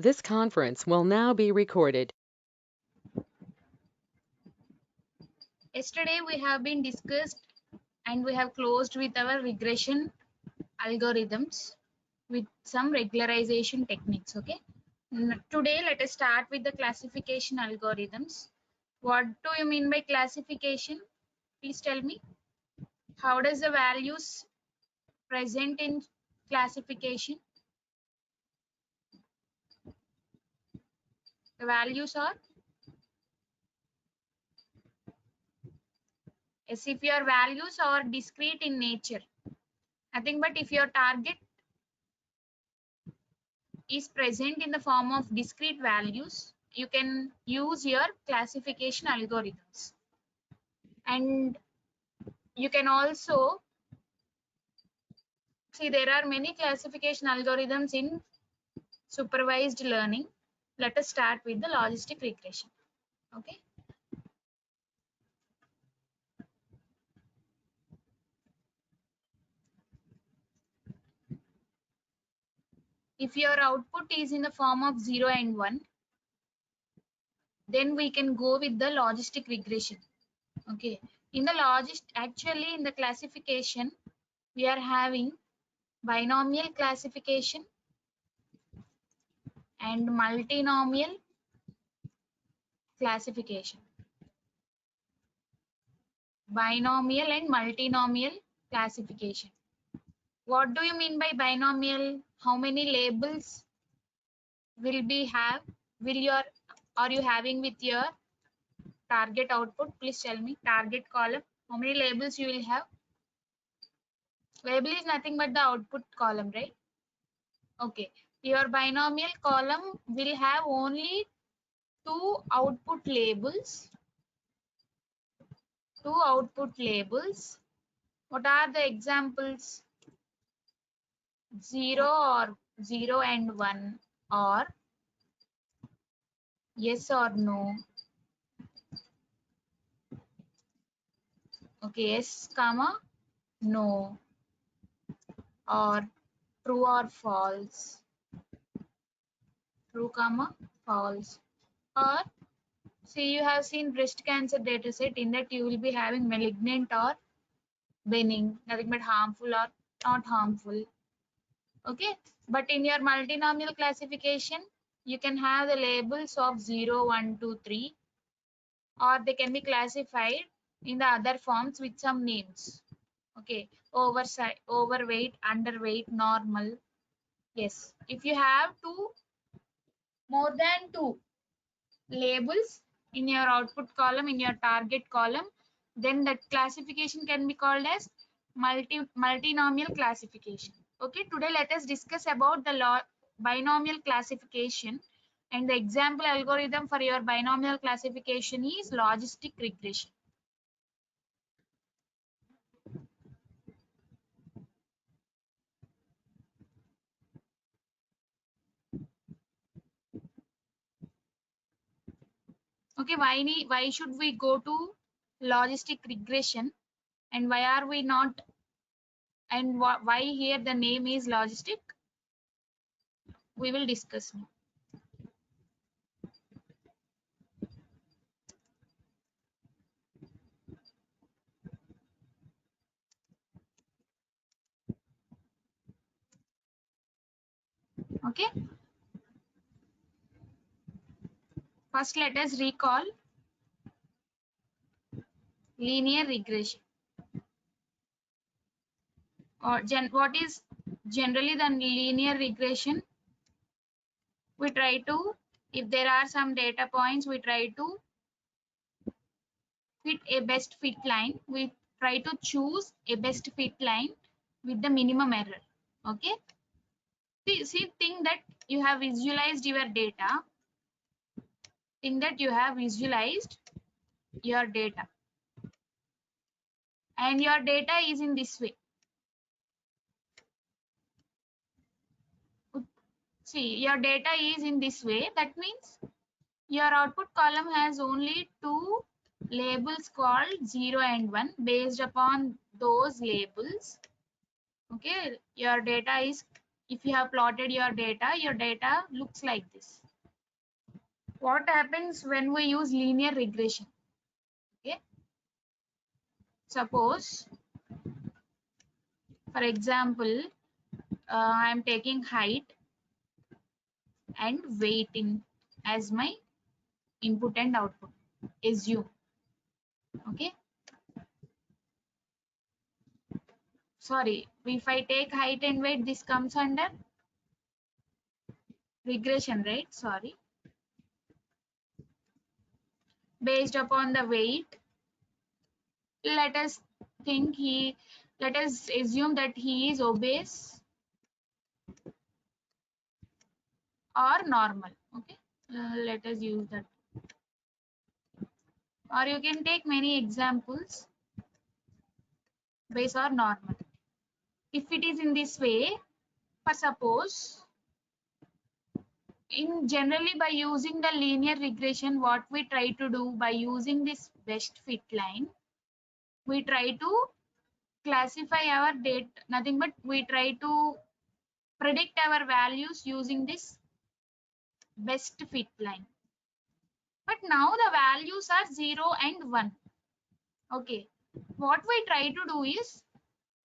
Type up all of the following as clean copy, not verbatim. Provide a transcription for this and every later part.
This conference will now be recorded. Yesterday we have been discussed and we have closed with our regression algorithms with some regularization techniques. Okay. Today let us start with the classification algorithms. What do you mean by classification? Please tell me. How does the values present in classification? The values are, as if your values are discrete in nature. Nothing but if your target is present in the form of discrete values, you can use your classification algorithms. And you can also see there are many classification algorithms in supervised learning. Let us start with the logistic regression. Okay. If your output is in the form of 0 and 1, then we can go with the logistic regression. Okay. In the actually in the classification, we are having binomial classification and multinomial classification. Binomial and multinomial classification. What do you mean by binomial? How many labels will are you having with your target output? Please tell me. Target column, how many labels you will have? Label is nothing but the output column, right? Okay. Your binomial column will have only two output labels. Two output labels. What are the examples? 0 or 0 and 1, or yes or no. Okay, yes comma no, or true or false. True comma false. Or see, you have seen breast cancer data set. In that you will be having malignant or benign, nothing but harmful or not harmful. Okay, but in your multinomial classification, you can have the labels of 0, 1, 2, 3, or they can be classified in the other forms with some names. Okay, oversight, overweight, underweight, normal. Yes, if you have more than two labels in your output column, in your target column, then that classification can be called as multinomial classification. Okay, today let us discuss about the binomial classification, and the example algorithm for your binomial classification is logistic regression. Okay, why should we go to logistic regression, and why are we not, and why here the name is logistic? We will discuss now. Okay, first let us recall linear regression, or what is generally the linear regression. We try to, if there are some data points, we try to fit a best fit line. We try to choose a best fit line with the minimum error. Okay, think that you have visualized your data. Think that you have visualized your data, and your data is in this way. See, your data is in this way. That means your output column has only two labels called 0 and 1. Based upon those labels, okay, your data is If you have plotted your data looks like this. What happens when we use linear regression? Okay, suppose, for example, I am taking height and weight in as my input and output. Assume. Okay, sorry, if I take height and weight, this comes under regression, right? Sorry. Based upon the weight, let us let us assume that he is obese or normal. Okay, let us use that, or you can take many examples, base or normal. If it is in this way, for suppose, in generally by using the linear regression, what we try to do by using this best fit line, we try to classify our data, nothing but we try to predict our values using this best fit line. But now the values are 0 and 1. Okay, what we try to do is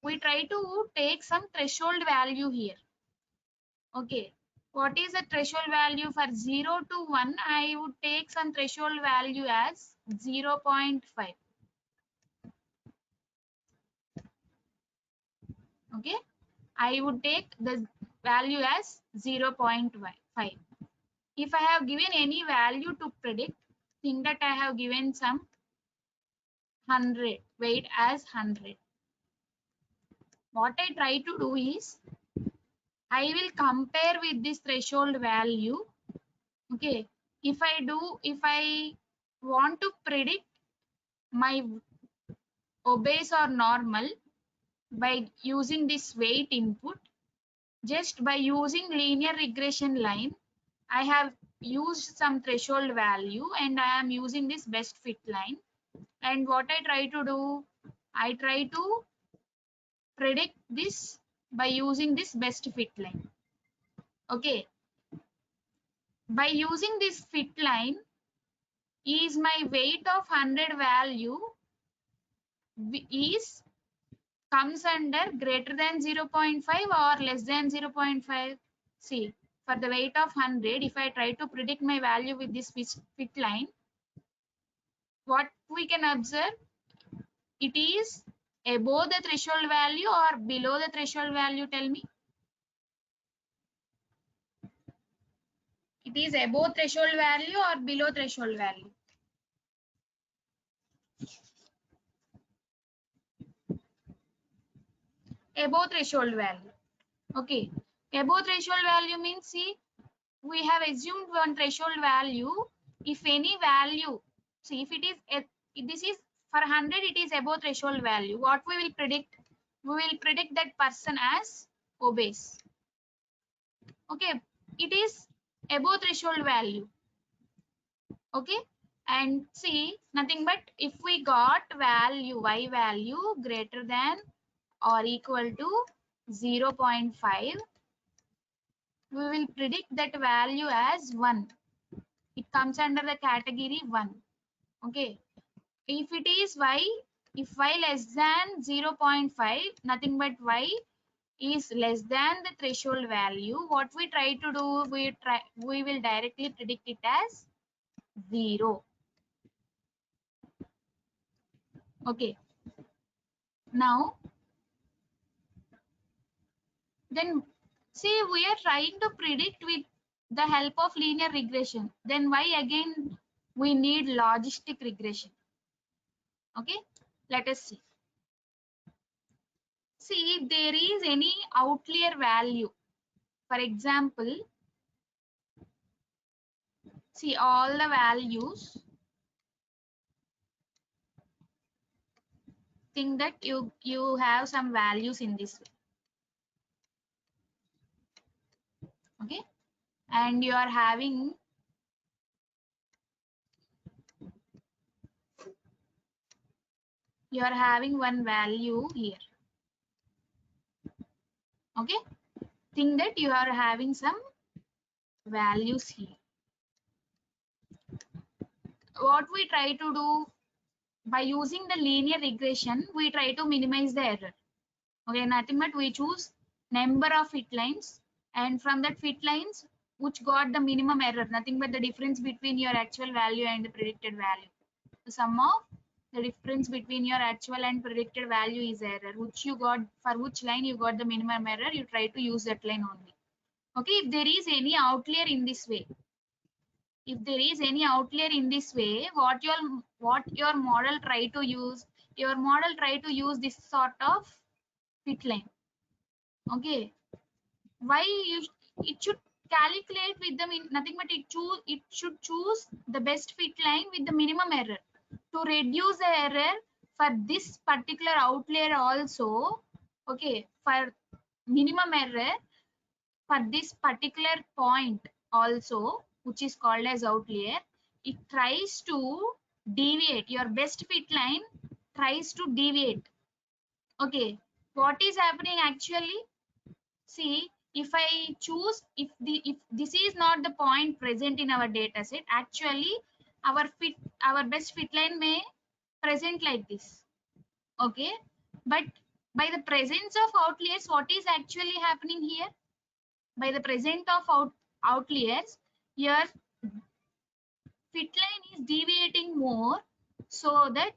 we try to take some threshold value here. Okay, what is the threshold value for 0 to 1? I would take some threshold value as 0.5. Okay, I would take the value as 0.5. If I have given any value to predict, think that I have given some 100, weight as 100. What I try to do is I will compare with this threshold value. Okay, if I want to predict my obese or normal by using this weight input, just by using linear regression line, I have used some threshold value and I am using this best fit line. And what I try to do, I try to predict this by using this best fit line. Okay, by using this fit line, is my weight of 100 value is comes under greater than 0.5 or less than 0.5. See, for the weight of 100, if I try to predict my value with this fit line, what we can observe, it is above the threshold value or below the threshold value, tell me. It is above threshold value or below threshold value? Above threshold value. Okay, above threshold value means, see, we have assumed one threshold value. If any value, see, if it is this is for 100, it is above threshold value. What we will predict? We will predict that person as obese. Okay, it is above threshold value. Okay, and see, nothing but if we got value, y value greater than or equal to 0.5, we will predict that value as 1. It comes under the category 1. Okay, if it is y, if y less than 0.5, nothing but y is less than the threshold value, what we try to do, we will directly predict it as 0. Okay, now then, see, we are trying to predict with the help of linear regression. Then why again we need logistic regression? Okay, let us see. See, if there is any outlier value, for example, see all the values, think that you have some values in this way. Okay, and you are having one value here. Okay, think that you are having some values here. What we try to do by using the linear regression, we try to minimize the error. Okay, nothing but we choose number of fit lines, and from that fit lines which got the minimum error, nothing but the difference between your actual value and the predicted value. The sum of the difference between your actual and predicted value is error, which you got, for which line you got the minimum error, you try to use that line only. Okay, if there is any outlier in this way, what your model try to use, your model try to use this sort of fit line. Okay, why it should calculate with them in nothing but it should choose the best fit line with the minimum error to reduce the error for this particular outlier also. Okay, for minimum error for this particular point also, which is called as outlier, it tries to deviate, your best fit line tries to deviate. Okay, what is happening actually? See, if I choose, if this is not the point present in our data set, actually our best fit line may present like this. Okay, but by the presence of outliers, what is actually happening here? By the presence of outliers, your fit line is deviating more, so that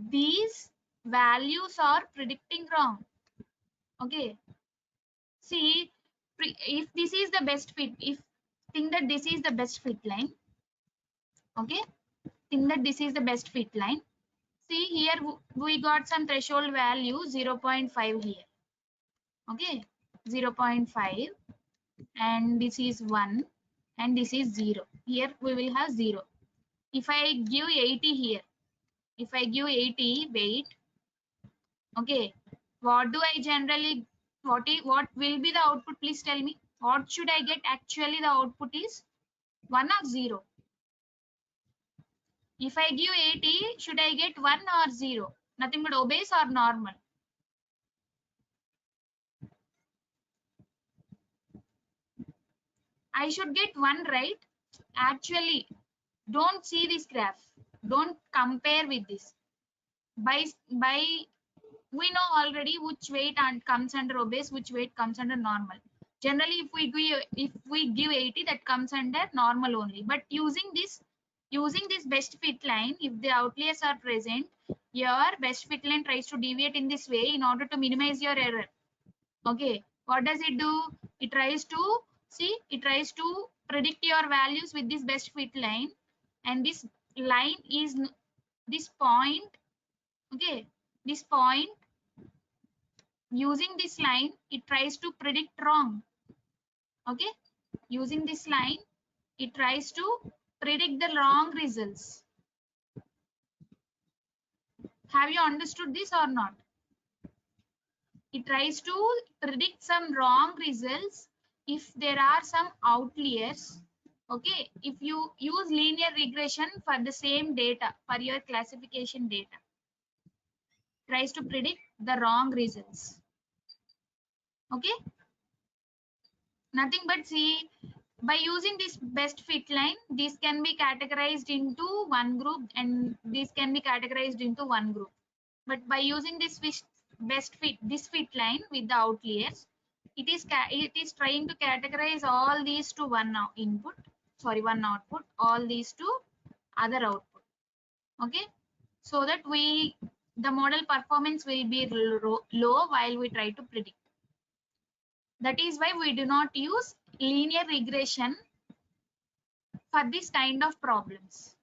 these values are predicting wrong. Okay, see, if this is the best fit, if think that this is the best fit line, okay, think that this is the best fit line. See, here we got some threshold value 0.5 here. Okay, 0.5, and this is 1, and this is 0. Here we will have 0. If I give 80 here, if I give 80 weight, okay, what do I generally, what will be the output? Please tell me, what should I get? Actually the output is 1 or 0. If I give 80, should I get 1 or 0? Nothing but obese or normal? I should get 1, right? Actually, don't see this graph. Don't compare with this. By we know already which weight and comes under obese, which weight comes under normal. Generally, if we give 80, that comes under normal only. But using this best fit line, if the outliers are present, your best fit line tries to deviate in this way in order to minimize your error. Okay, what does it do? It tries to predict your values with this best fit line, and this line is this point. Okay, this point, using this line, it tries to predict wrong. Okay, using this line, it tries to predict the wrong results. Have you understood this or not? It tries to predict some wrong results if there are some outliers. Okay, if you use linear regression for the same data, for your classification data, tries to predict the wrong results. Okay, nothing but see, by using this best fit line, this can be categorized into one group, and this can be categorized into one group. But by using this this fit line with the outliers, it is trying to categorize all these to one output, all these to other output. Okay, so that the model performance will be low while we try to predict. That is why we do not use linear regression for this kind of problems.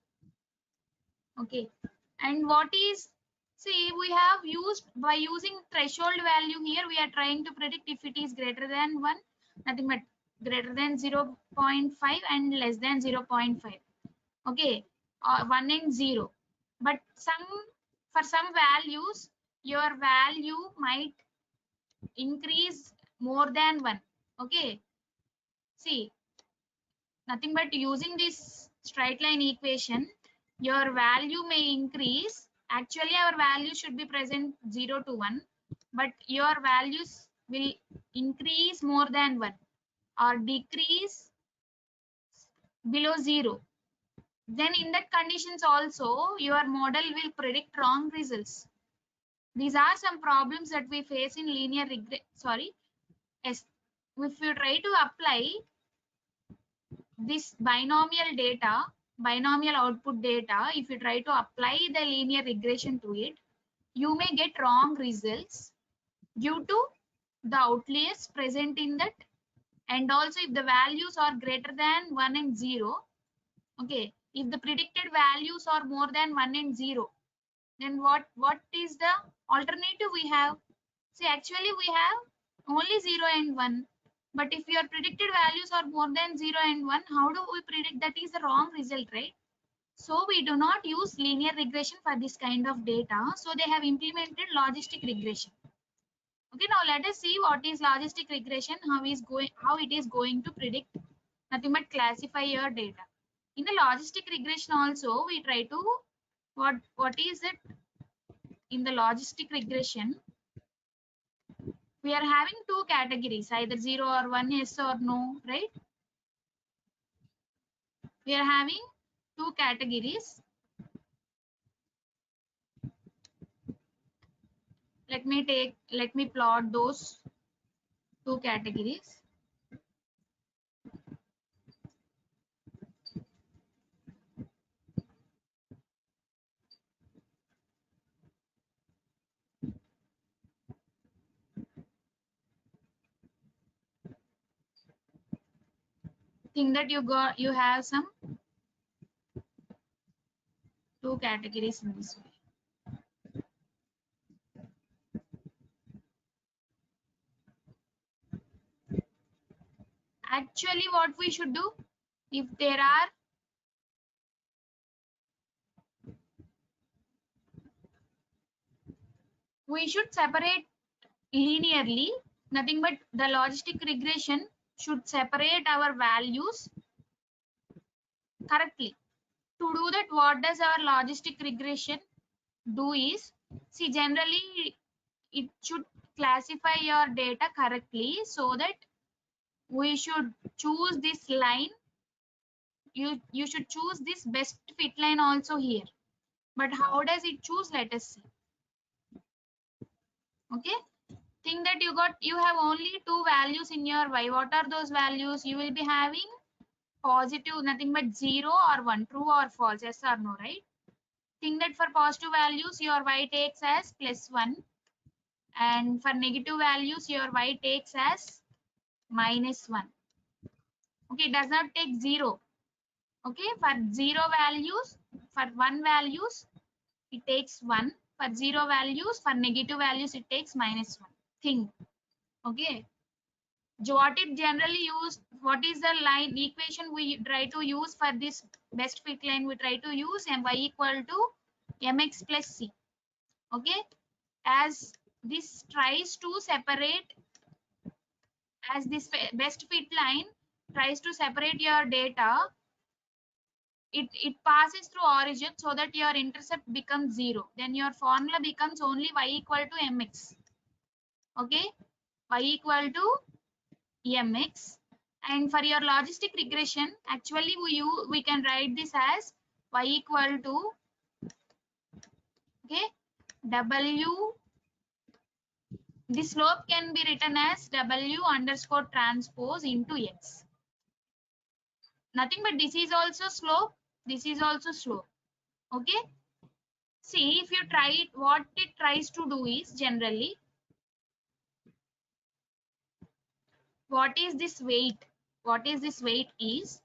Okay, and what is, see, we have used, by using threshold value here, we are trying to predict if it is greater than 1, nothing but greater than 0.5 and less than 0.5. Okay, 1 and 0. But for some values, your value might increase more than 1. Okay, see, nothing but using this straight line equation, your value may increase. Actually, our value should be present 0 to 1, but your values will increase more than 1 or decrease below 0, then in that conditions also your model will predict wrong results. These are some problems that we face in linear regression. Sorry, yes. If you try to apply this binomial output data, if you try to apply the linear regression to it, you may get wrong results due to the outliers present in that, and also if the values are greater than 1 and 0. Okay, if the predicted values are more than 1 and 0, then what is the alternative we have? See, actually we have only 0 and 1, but if your predicted values are more than 0 and 1, how do we predict? That is the wrong result, right? So we do not use linear regression for this kind of data, so they have implemented logistic regression. Okay, now let us see what is logistic regression, how it is going to predict nothing but classify your data. In the logistic regression also we try to, what is it? In the logistic regression we are having two categories, either 0 or 1, yes or no, right? We are having two categories. Let me plot those two categories. Think that you have some two categories in this way. Actually what we should do, if there are we should separate linearly, nothing but the logistic regression should separate our values correctly. To do that, what does our logistic regression do is, see, generally it should classify your data correctly, so that we should choose this line. You should choose this best fit line also here. But how does it choose? Let us see. Okay, think that you have only two values in your y. What are those values? You will be having positive, nothing but 0 or 1, true or false, yes or no, right? Think that for positive values your y takes as +1, and for negative values your y takes as -1. Okay, it does not take 0. Okay, for 0 values, for 1 values it takes 1, for 0 values, for negative values it takes -1. Think. Okay, what it generally use, what is the line equation we try to use for this best fit line? We try to use my equal to mx plus c. Okay, as this tries to separate, as this best fit line tries to separate your data, it passes through origin, so that your intercept becomes 0, then your formula becomes only y equal to mx. Okay, y equal to mx. And for your logistic regression, actually we can write this as y equal to, okay, w, the slope can be written as w underscore transpose into x. Nothing but this is also slope, this is also slope. Okay, see, if you try it, what it tries to do is, generally, what is this weight? What is this weight is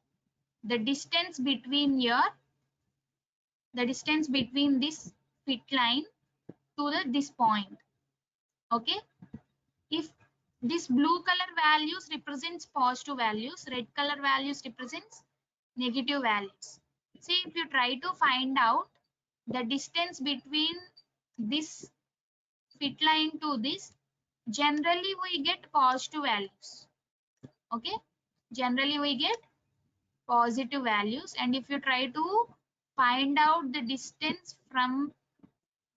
the distance between this fit line to this point. Okay, if this blue color values represents positive values, red color values represents negative values. See, if you try to find out the distance between this fit line to this, generally we get positive values. Okay, generally we get positive values. And if you try to find out the distance from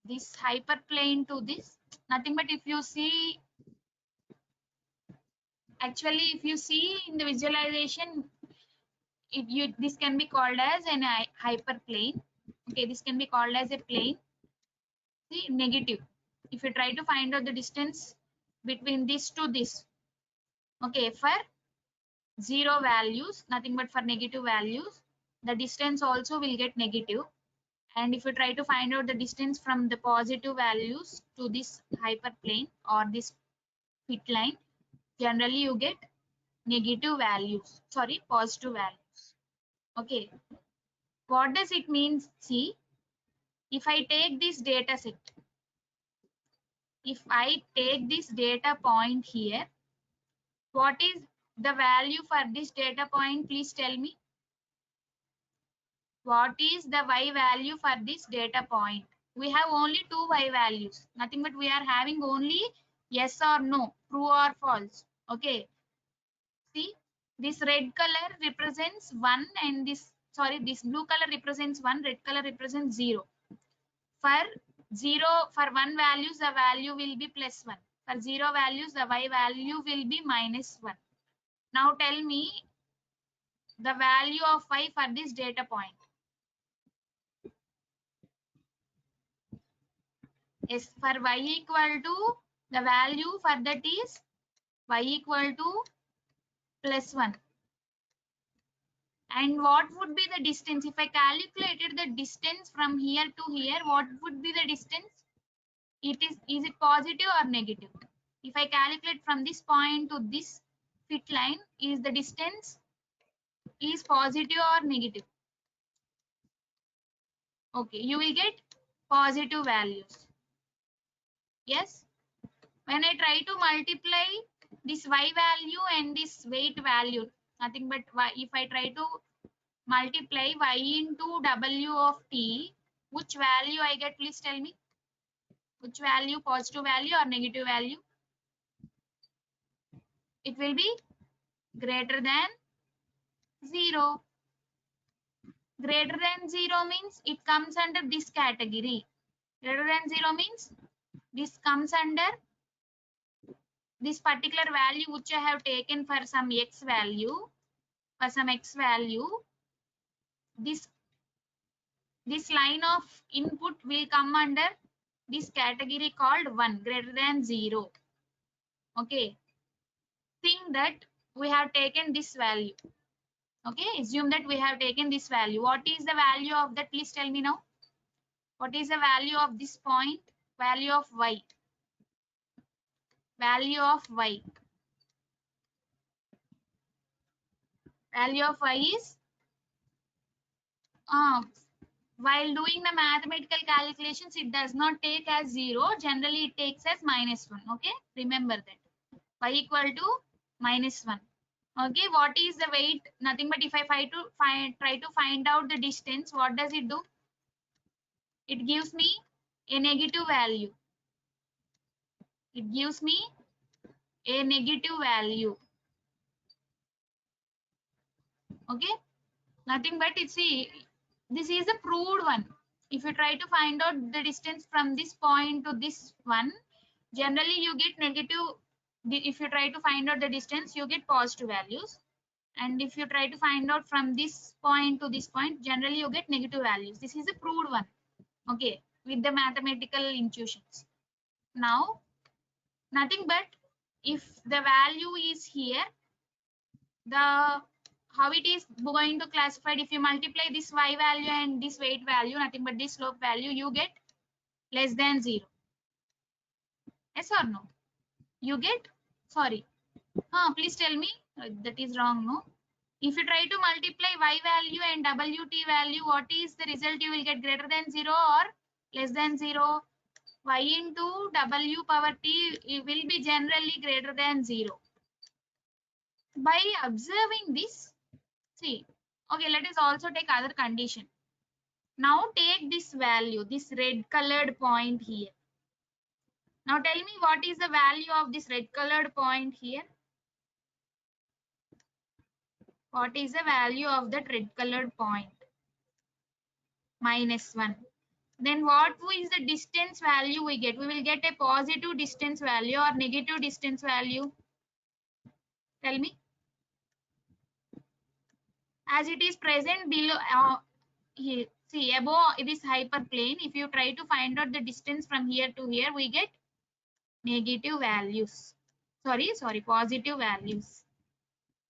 this hyperplane to this, nothing but if you see Actually, if you see in the visualization, this can be called as an hyperplane. Okay, this can be called as a plane. See, negative. If you try to find out the distance between this to this, okay, for zero values, nothing but for negative values, the distance also will get negative. And if you try to find out the distance from the positive values to this hyperplane or this fit line, generally you get negative values, sorry, positive values. Okay, what does it mean? See, if I take this data set, if I take this data point here, what is the value for this data point? Please tell me. What is the y value for this data point? We have only two y values, nothing but we are having only yes or no, true or false. Okay, see, this red color represents 1 and this, sorry, this blue color represents 1, red color represents 0. For 0, for 1 values, the value will be plus 1. For 0 values, the y value will be minus 1. Now tell me the value of y for this data point. Yes, for y equal to, the value for that is y equal to plus 1. And what would be the distance? If I calculated the distance from here to here, what would be the distance? Is it positive or negative? If I calculate from this point to this fit line, is the distance is positive or negative? Okay, you will get positive values. Yes. When I try to multiply this y value and this weight value, nothing but y, if I try to multiply y into w of t, which value I get? Please tell me. Which value, positive value or negative value? It will be greater than 0. Greater than 0 means it comes under this category. Greater than 0 means this comes under this particular value which I have taken for some x value. For some x value, this line of input will come under this category called 1, greater than 0. Okay, think that we have taken this value. Okay, assume that we have taken this value. What is the value of that? Please tell me now. What is the value of this point? Value of y. Value of y. Value of y is, while doing the mathematical calculations, it does not take as 0. Generally, it takes as minus 1. Okay, remember that. Y equal to minus 1. Okay, what is the weight? Nothing but if I try to find out the distance, what does it do? It gives me a negative value. It gives me a negative value. Okay, nothing but it's see, this is a proved one. If you try to find out the distance from this point to this one, generally you get negative. If you try to find out the distance, you get positive values. And if you try to find out from this point to this point, generally you get negative values. This is a proved one. Okay, with the mathematical intuitions. Now, nothing but if the value is here, the how it is going to classify, if you multiply this y value and this weight value, nothing but this slope value, you get less than 0. Yes or no? You get, sorry, please tell me, that is wrong, no? If you try to multiply y value and wt value, what is the result you will get? Greater than 0 or less than 0? Y into w power t, it will be generally greater than 0. By observing this, see, okay, let us also take other condition. Now take this value, this red colored point here. Now tell me what is the value of this red colored point here? What is the value of that red colored point? Minus 1. Then what is the distance value we get? We will get a positive distance value or negative distance value. Tell me. As it is present below, here, see above this hyperplane, if you try to find out the distance from here to here, we get negative values. Sorry, positive values.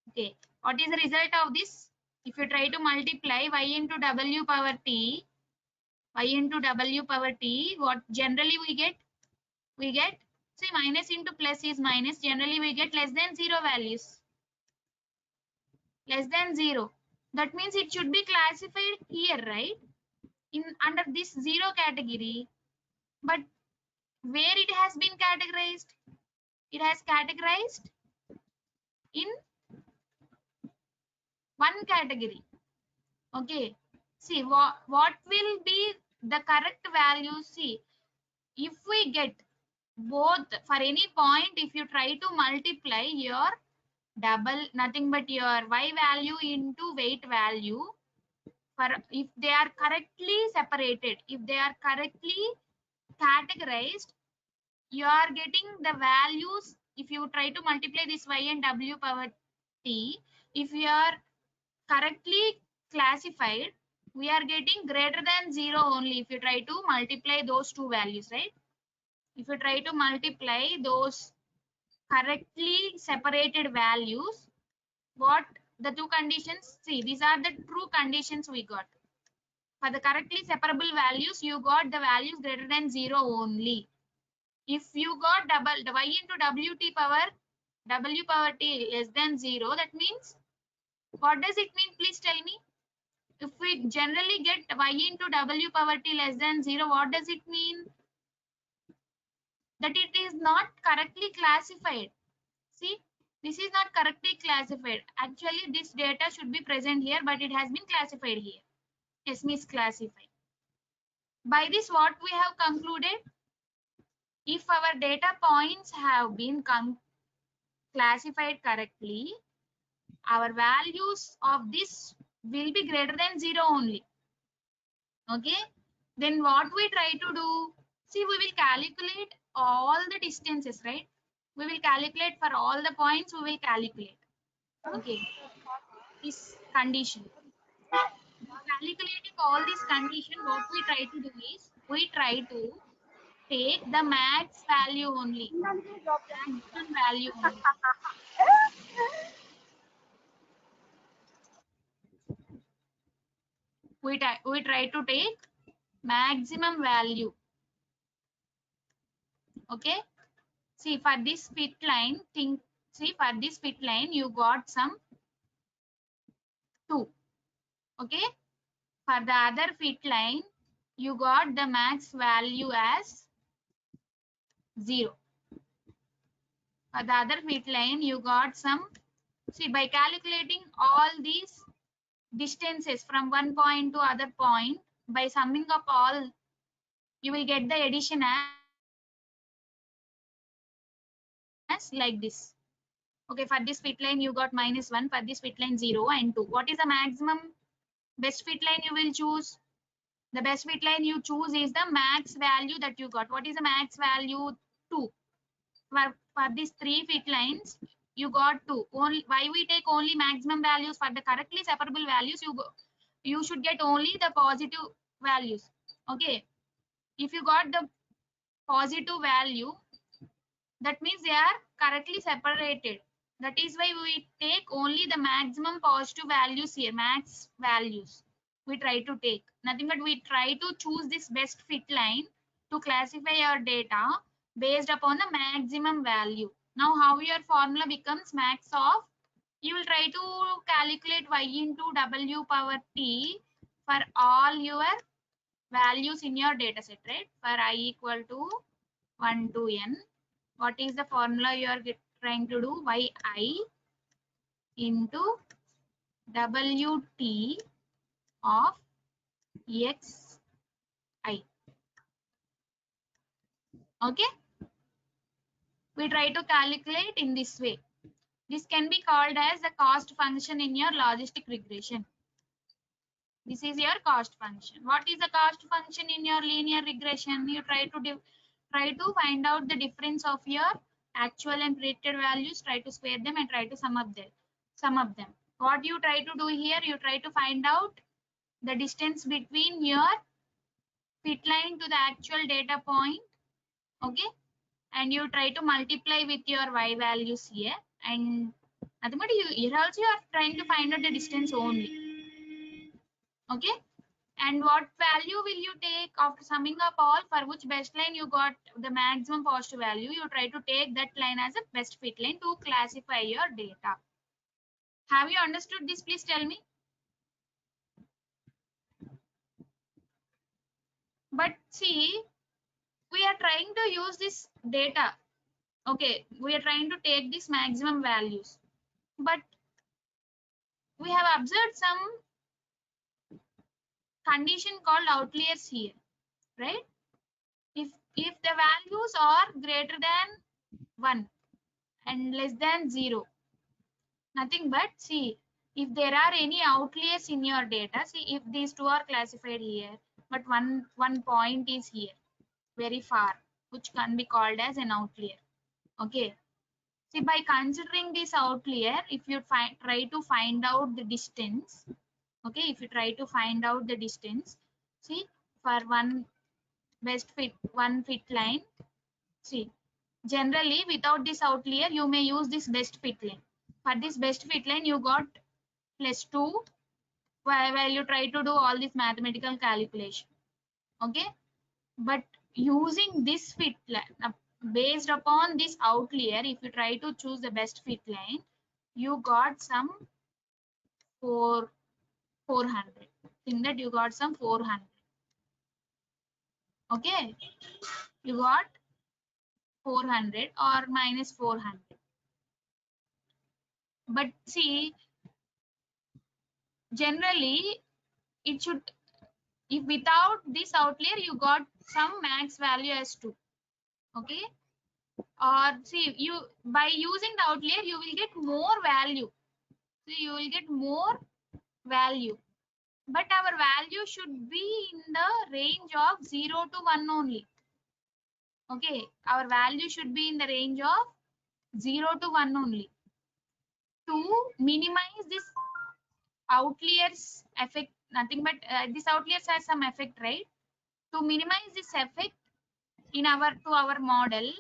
Okay, what is the result of this? If you try to multiply y into w power t, what generally we get? We get, see, minus into plus is minus. Generally we get less than 0 values. Less than 0. That means it should be classified here, right? In under this 0 category. But where it has been categorized? It has categorized in one category. Okay. See, what will be the correct value? See, if we get both for any point, if you try to multiply your double, nothing but your y value into weight value, for if they are correctly separated, if they are correctly categorized, you are getting the values. If you try to multiply this y and w power t, if you are correctly classified, we are getting greater than 0 only if you try to multiply those two values, right? If you try to multiply those correctly separated values, what the two conditions, see, these are the true conditions we got. For the correctly separable values, you got the values greater than 0 only. If you got double the y into w power t less than 0, that means, what does it mean? Please tell me. If we generally get y into w power t less than 0, what does it mean? That it is not correctly classified. See, this is not correctly classified. Actually, this data should be present here, but it has been classified here. Yes, misclassified. By this, what we have concluded? If our data points have been classified correctly, our values of this will be greater than 0 only. Okay, then what we try to do? See, we will calculate all the distances, right? We will calculate for all the points, we will calculate. Okay, this condition. Calculating all these condition, what we try to do is, we try to take the max value only. Maximum value only. We try to take maximum value. Okay, see, for this fit line, for this fit line you got some 2. Okay, for the other fit line you got the max value as 0. For the other fit line you got some, see, by calculating all these distances from one point to other point, by summing up all, you will get the addition as like this. Okay, for this fit line you got -1, for this fit line 0 and 2. What is the maximum best fit line you will choose? The best fit line you choose is the max value that you got. What is the max value? 2. For these 3 fit lines you got 2. Only why we take only maximum values? For the correctly separable values, you should get only the positive values. Okay, if you got the positive value, that means they are correctly separated. That is why we take only the maximum positive values here, max values. We try to take nothing but we try to choose this best fit line to classify our data based upon the maximum value. Now, how your formula becomes max of, you will try to calculate y into w power t for all your values in your data set, right? For I equal to 1 to n. What is the formula you are trying to do? yi into wt of xi. Okay, we try to calculate in this way. This can be called as the cost function in your logistic regression. This is your cost function. What is the cost function in your linear regression? You try to find out the difference of your actual and predicted values, try to square them and try to sum up them. What you try to do here, you try to find out the distance between your fit line to the actual data point, okay, and you try to multiply with your y values here, and nothing but you here also you are trying to find out the distance only, okay. And what value will you take after summing up all, for which best line you got the maximum positive value, you try to take that line as a best fit line to classify your data. Have you understood this? Please tell me. But see, we are trying to use this data, okay, we are trying to take these maximum values, but we have observed some condition called outliers here, right? If the values are greater than 1 and less than 0, nothing but see, if there are any outliers in your data, see if these two are classified here, but one point is here very far, which can be called as an outlier, okay. See, by considering this outlier, if you try to find out the distance, okay, if you try to find out the distance, see, for one fit line, see, generally without this outlier you may use this best fit line. For this best fit line you got +2 while you try to do all this mathematical calculation, okay. But using this fit line, based upon this outlier, if you try to choose the best fit line, you got some 400. Think that you got some 400, okay. You got 400 or -400. But see, generally it should, if without this outlier you got some max value as 2, okay. Or see, you by using the outlier you will get more value, so you will get more value, but our value should be in the range of 0 to 1 only, okay. Our value should be in the range of 0 to 1 only, to minimize this outliers effect. Nothing but this outliers has some effect, right? To minimize this effect in our model,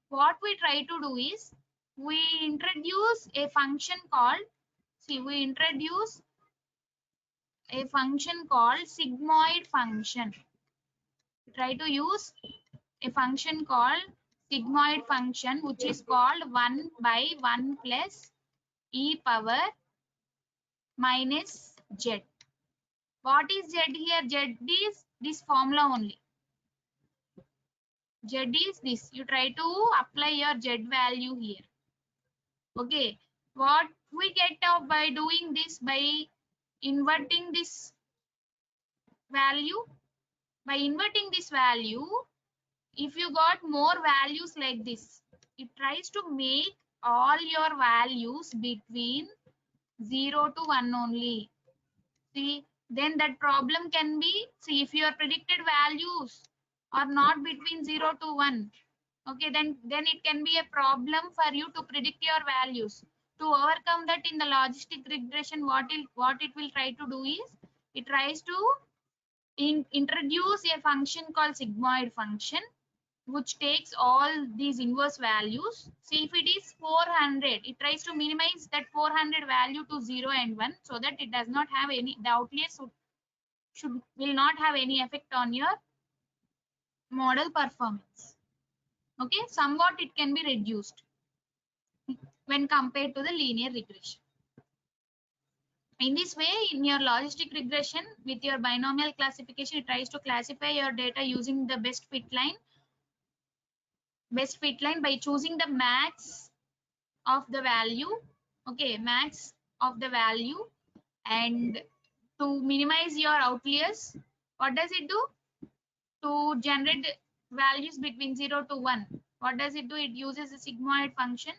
what we try to do is we introduce a function called, see, we introduce a function called sigmoid function. Try to use a function called sigmoid function, which is called 1 by 1 plus e power minus z. What is z here? Z is this formula only. Z is this. You try to apply your z value here. Okay. What we get out by doing this, by inverting this value, by inverting this value, if you got more values like this, it tries to make all your values between 0 to 1 only. See, then that problem can be, see, if your predicted values are not between 0 to 1, okay, then it can be a problem for you to predict your values. To overcome that, in the logistic regression, what it will try to do is, it tries to introduce a function called sigmoid function, which takes all these inverse values. See, if it is 400, it tries to minimize that 400 value to 0 and 1, so that it does not have any, the outliers will not have any effect on your model performance, okay. Somewhat it can be reduced when compared to the linear regression. In this way, in your logistic regression with your binomial classification, it tries to classify your data using the best fit line by choosing the max of the value, okay, max of the value, and to minimize your outliers, what does it do? To generate values between 0 to 1, what does it do? It uses a sigmoid function,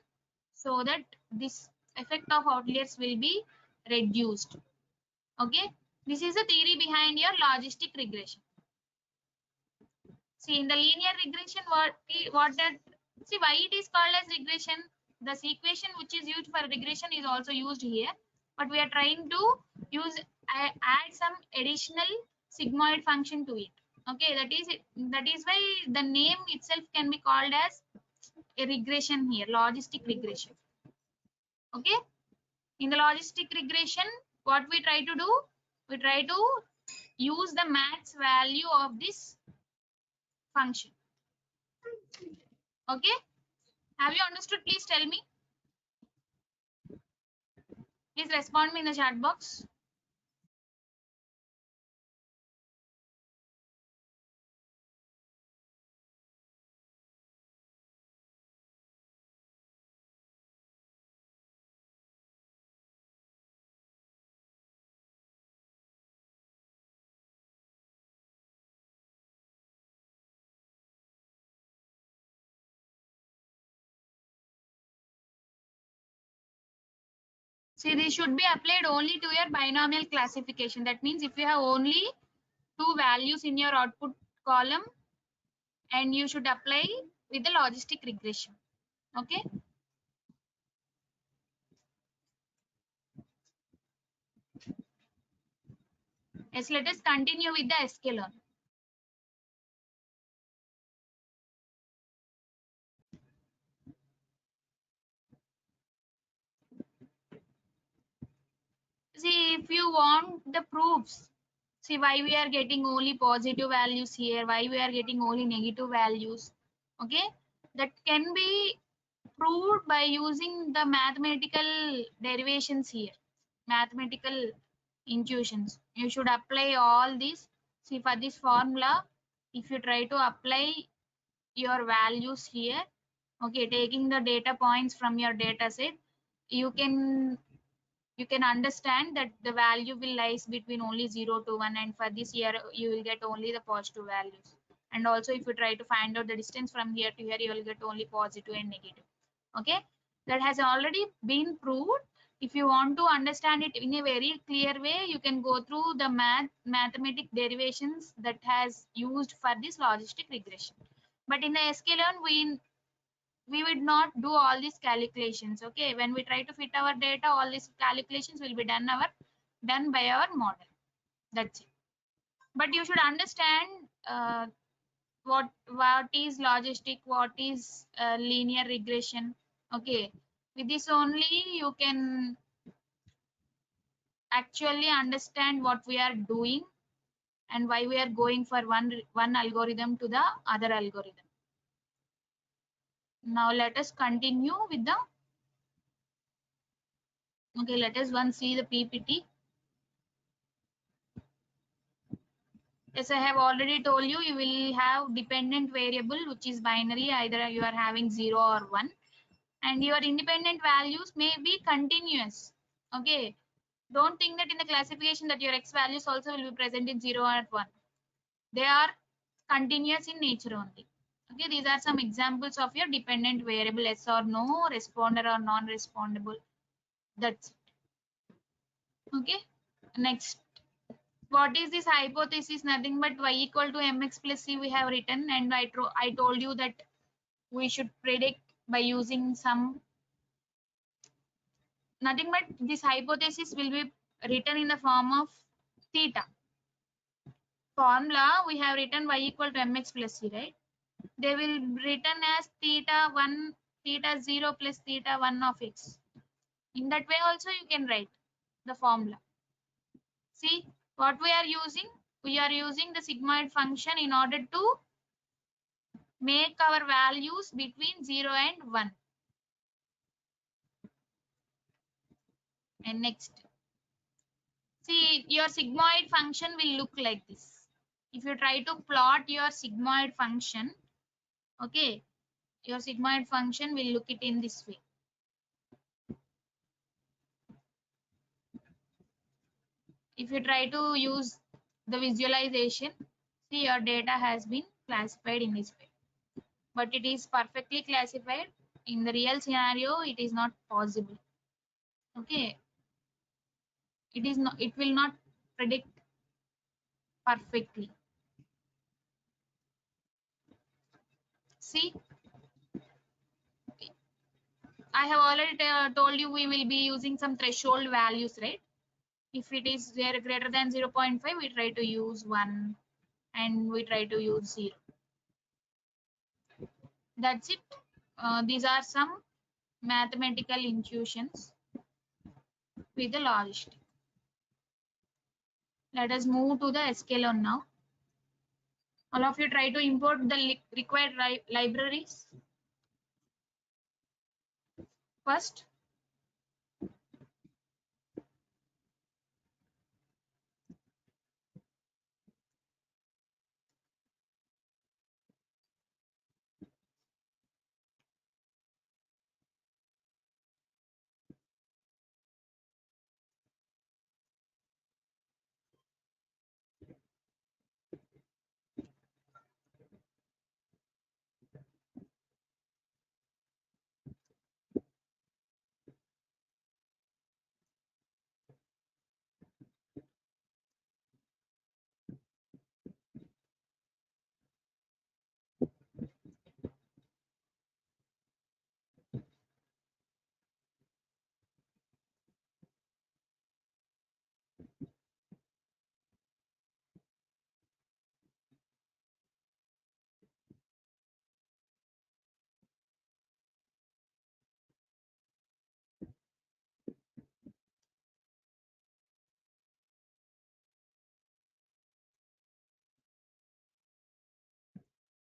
so that this effect of outliers will be reduced, okay. This is the theory behind your logistic regression. See, in the linear regression, what that See why it is called as regression. The equation which is used for regression is also used here, but we are trying to use add some additional sigmoid function to it. Okay, that is it. That is why the name itself can be called as a regression here, logistic regression. Okay, in the logistic regression, what we try to do, we try to use the max value of this function. Okay, have you understood? Please tell me. Please respond me in the chat box. See, this should be applied only to your binomial classification. That means if you have only two values in your output column, and you should apply with the logistic regression. Okay. Yes, let us continue with the sklearn. See, if you want the proofs, see why we are getting only positive values here, why we are getting only negative values. Okay, that can be proved by using the mathematical derivations here, mathematical intuitions. You should apply all these. See, for this formula, if you try to apply your values here, okay, taking the data points from your data set, you can understand that the value will lies between only 0 to 1, and for this year you will get only the positive values. And also if you try to find out the distance from here to here, you will get only positive and negative. Okay, that has already been proved. If you want to understand it in a very clear way, you can go through the mathematic derivations that has used for this logistic regression. But in the sklearn, we would not do all these calculations. Okay, when we try to fit our data, all these calculations will be done by our model. That's it. But you should understand what is logistic, what is linear regression. Okay, with this only you can actually understand what we are doing and why we are going for one algorithm to the other algorithm. Now let us continue with the, okay, let us once see the PPT. Yes, I have already told you, you will have dependent variable, which is binary, either you are having 0 or 1. And your independent values may be continuous. Okay, don't think that in the classification that your x values also will be present in 0 or 1. They are continuous in nature only. Okay, these are some examples of your dependent variable, yes or no, responder or non-respondable. That's it. Okay, next. What is this hypothesis? Nothing but y equal to mx plus c we have written, and I told you that we should predict by using some, nothing but this hypothesis will be written in the form of theta. Formula we have written y equal to mx plus c, right? They will written as theta 1, theta 0 plus theta 1 of x. In that way also you can write the formula. See what we are using? We are using the sigmoid function in order to make our values between 0 and 1. And next, see your sigmoid function will look like this. If you try to plot your sigmoid function, okay, your sigmoid function will look it in this way. If you try to use the visualization, see your data has been classified in this way, but it is perfectly classified. In the real scenario, it is not possible. Okay, it is not, it will not predict perfectly. See, I have already told you we will be using some threshold values, right? If it is greater than 0.5, we try to use 1 and we try to use 0. That's it. These are some mathematical intuitions with the logistic. Let us move to the sklearn now. All of you try to import the required libraries. First,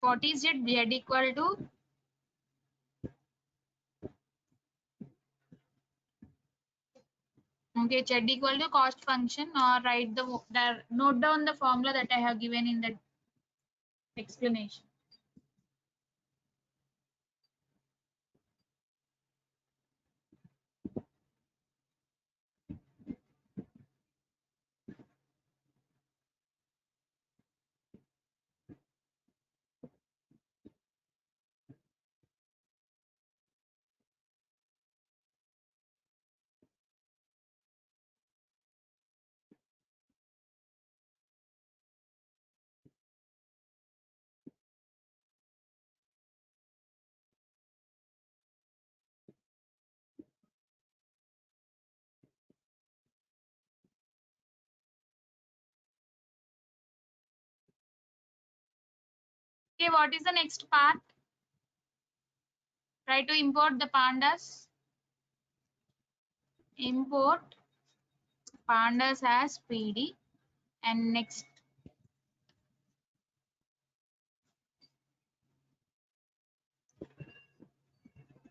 what is it? Z equal to okay, z equal to cost function, or write the note down the formula that I have given in the explanation. Okay, what is the next part? Try to import the pandas. Import pandas as PD. And next,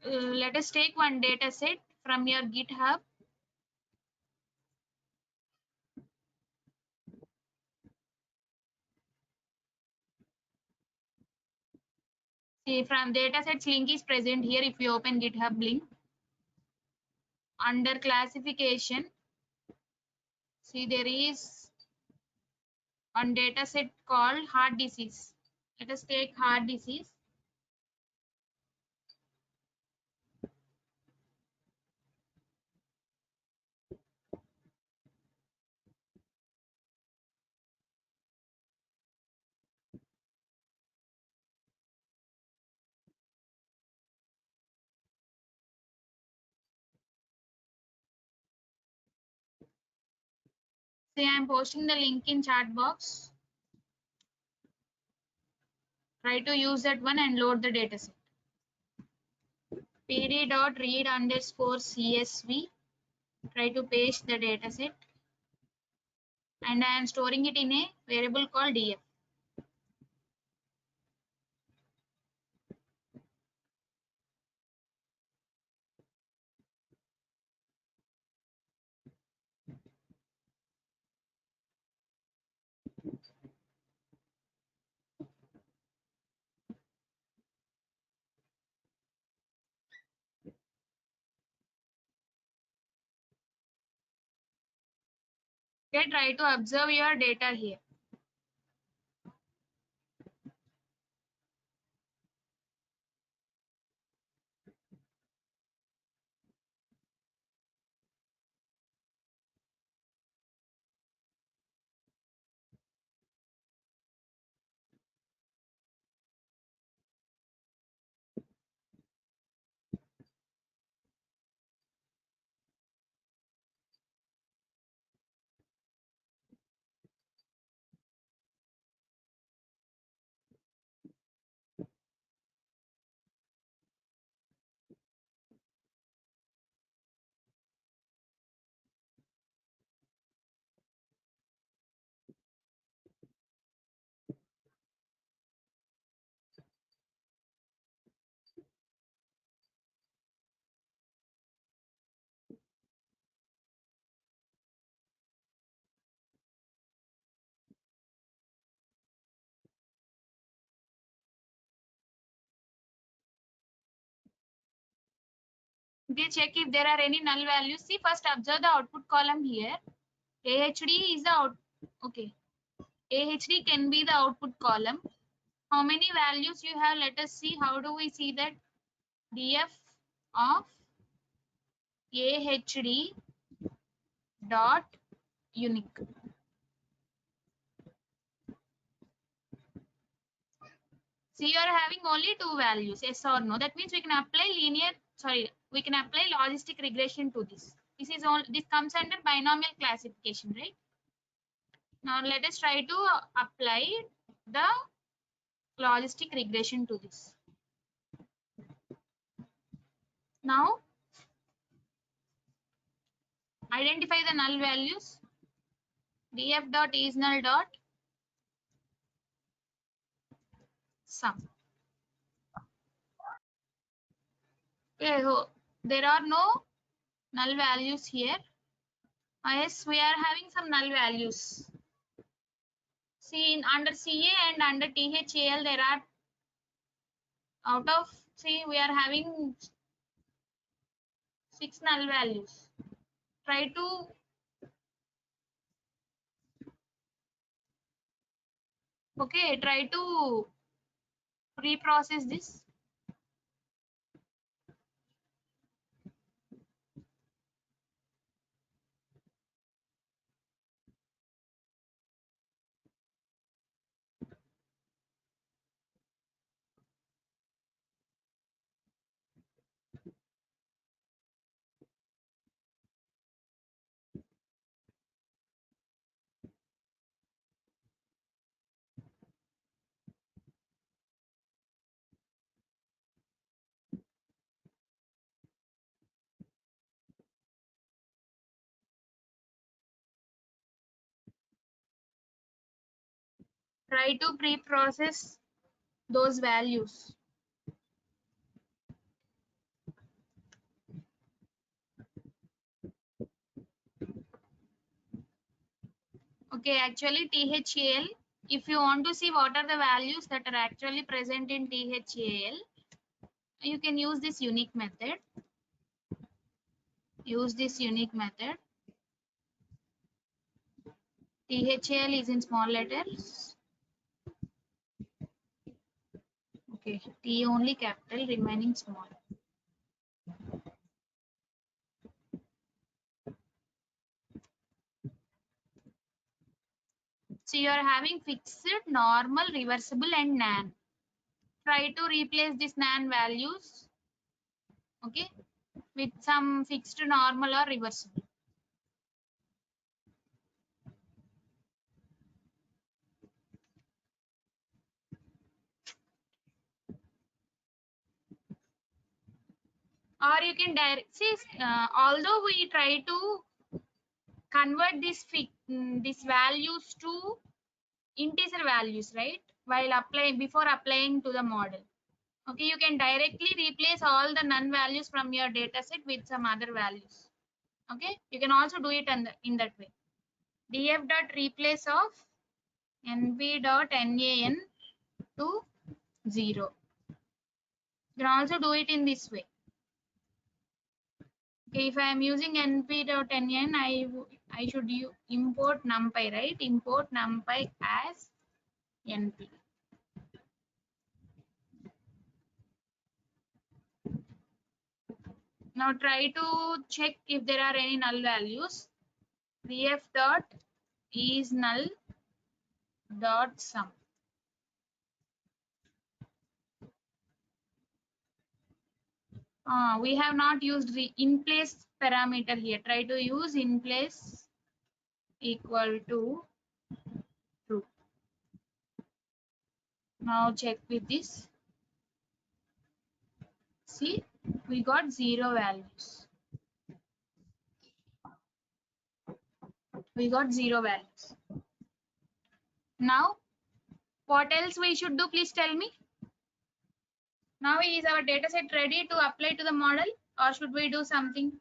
let us take one data set from your GitHub. See, from datasets link is present here. If you open GitHub link, under classification, see there is one dataset called heart disease. Let us take heart disease. See, I am posting the link in chat box. Try to use that one and load the dataset. pd.read underscore csv. Try to paste the dataset. And I am storing it in a variable called df. Okay, try to observe your data here. Okay, check if there are any null values. See, first observe the output column here. AHD is the out. Okay, AHD can be the output column. How many values you have? Let us see. How do we see that? DF of AHD dot unique. See, you are having only two values, yes or no. That means we can apply we can apply logistic regression to this. This comes under binomial classification, right? Now let us try to apply the logistic regression to this. Now identify the null values. Df dot is null dot sum. Okay, so there are no null values here. Yes, we are having some null values. See, under CA and under THAL, there are we are having 6 null values. Try to reprocess this. Try to pre-process those values. Okay, actually THAL, if you want to see what are the values that are actually present in THAL, you can use this unique method. Use this unique method. THAL is in small letters. Okay, T only capital, remaining small. So you are having fixed, normal, reversible and nan. Try to replace these nan values, okay, with some fixed, normal or reversible. Or you can see, although we try to convert these values to integer values, right? Before applying to the model. Okay, you can directly replace all the non values from your data set with some other values. Okay, you can also do it in that way. Df dot replace of np dot nan to 0. You can also do it in this way. Okay, if I am using np dot nan, I should import numpy, right? Import numpy as np. Now try to check if there are any null values. Df dot is null dot sum. We have not used the in place parameter here. Try to use in place equal to true. Now check with this. See, we got 0 values. We got 0 values. Now, what else we should do? Please tell me. Now is our data set ready to apply to the model, or should we do something?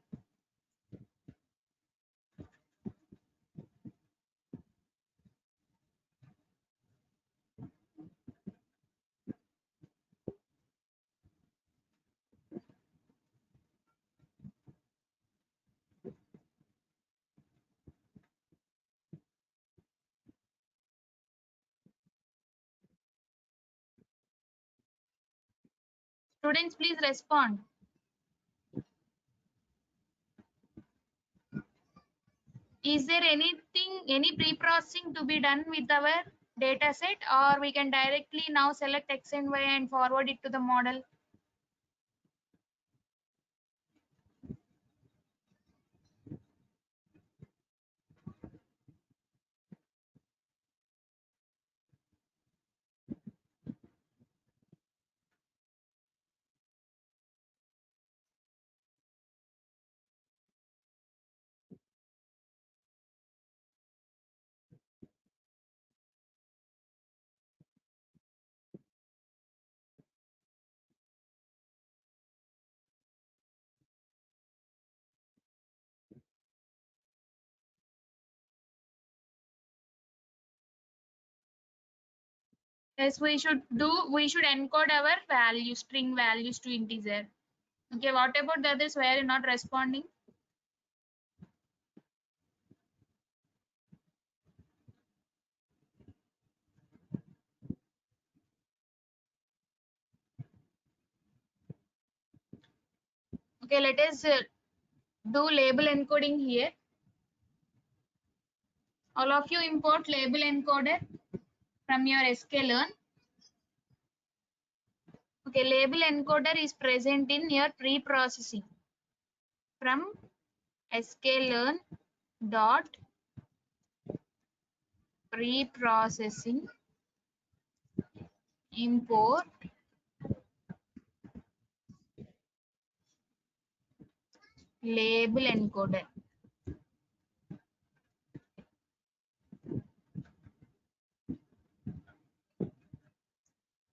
Students, please respond. Is there anything, any pre-processing to be done with our data set, or we can directly now select X and Y and forward it to the model? Yes, we should encode our values, string values to integer. Okay, what about the others where you're not responding? Okay, let us do label encoding here. All of you import label encoder from your sklearn. Okay, label encoder is present in your pre-processing from sklearn dot pre-processing import label encoder.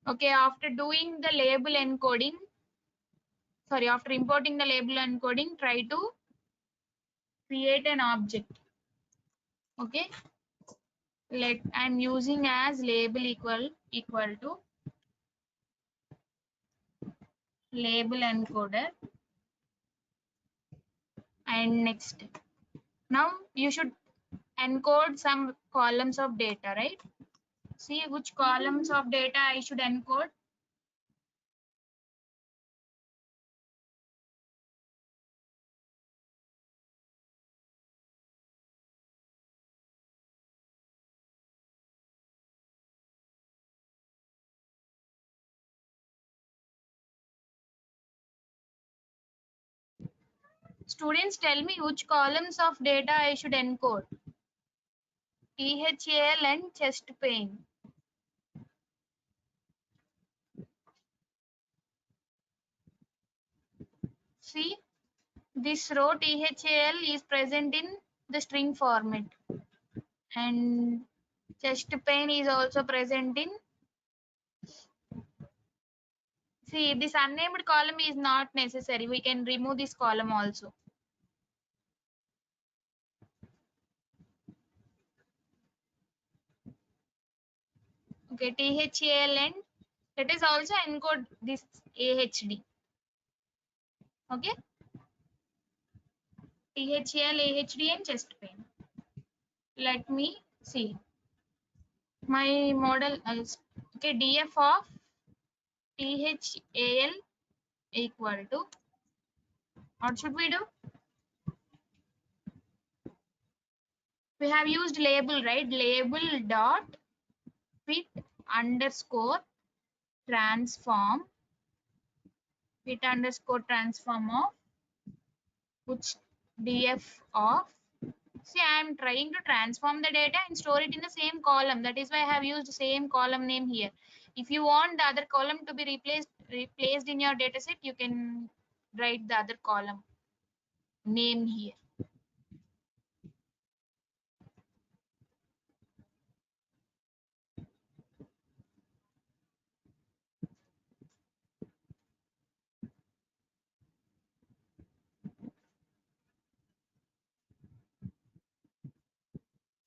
Okay, after doing the label encoding, after importing the label encoding, try to create an object. Okay, I'm using as label equal to label encoder, and next. Now you should encode some columns of data, right? See which columns of data I should encode. Students, tell me which columns of data I should encode. THAL and chest pain. See, this row THAL is present in the string format, and chest pain is also present in. See, this unnamed column is not necessary. We can remove this column also. Okay, THAL, and let us also encode this AHD. Okay, THAL, AHD, and chest pain. Let me see. My model is okay. DF of THAL equal to, what should we do? We have used label, right? Label dot fit underscore transform, fit underscore transform of which df of. See, I am trying to transform the data and store it in the same column. That is why I have used same column name here. If you want the other column to be replaced in your data set, you can write the other column name here.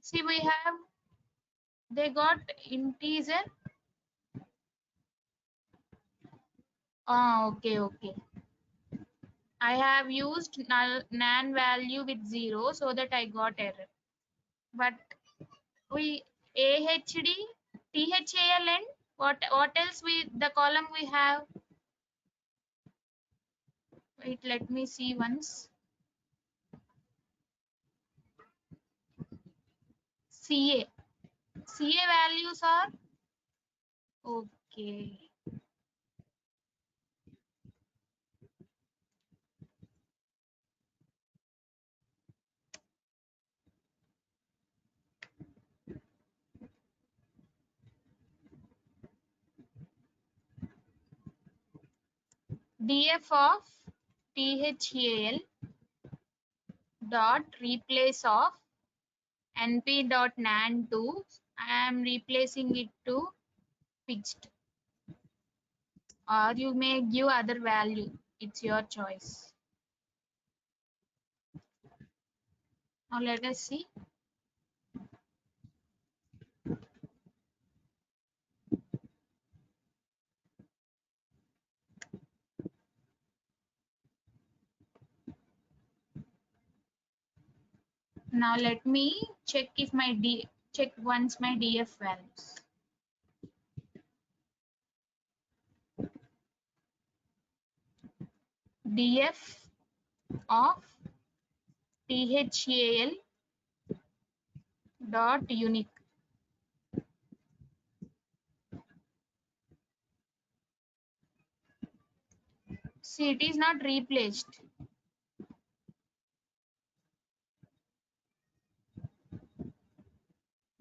See, they got integer. Okay. I have used nan value with 0, so that I got error. But we AHD, THAL, and what else the column we have? Wait, let me see once. CA. CA values are okay. df of thal dot replace of np dot nan to, I am replacing it to fixed, or you may give other value, it's your choice. Now let us see. Now let me check if my check once my df values. df of thal dot unique. See, it is not replaced.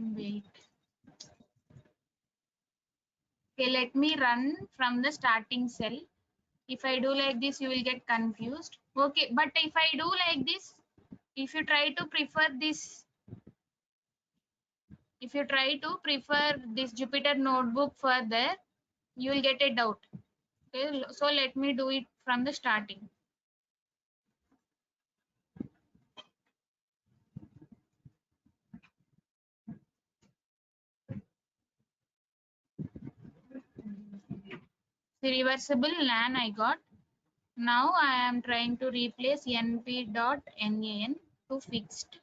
Wait. Okay, let me run from the starting cell. If I do like this, you will get confused. Okay, but if I do like this, if you try to prefer this, if you try to prefer this Jupyter notebook further, you will get a doubt. Okay, so let me do it from the starting. The reversible LAN I got. Now I am trying to replace np.nan to fixed.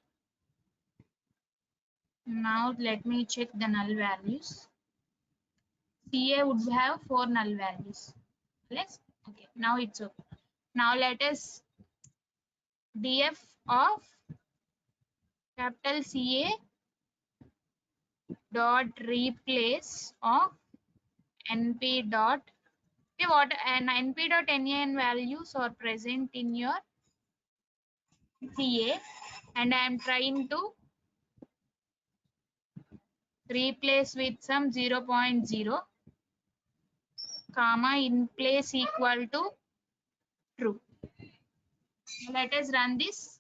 Now let me check the null values. CA would have 4 null values. Let's okay. Now it's okay. Now let us df of capital CA dot replace of np dot, okay, what an np dot nan values are present in your CA, and I am trying to replace with some 0.0 comma in place equal to true. Let us run this.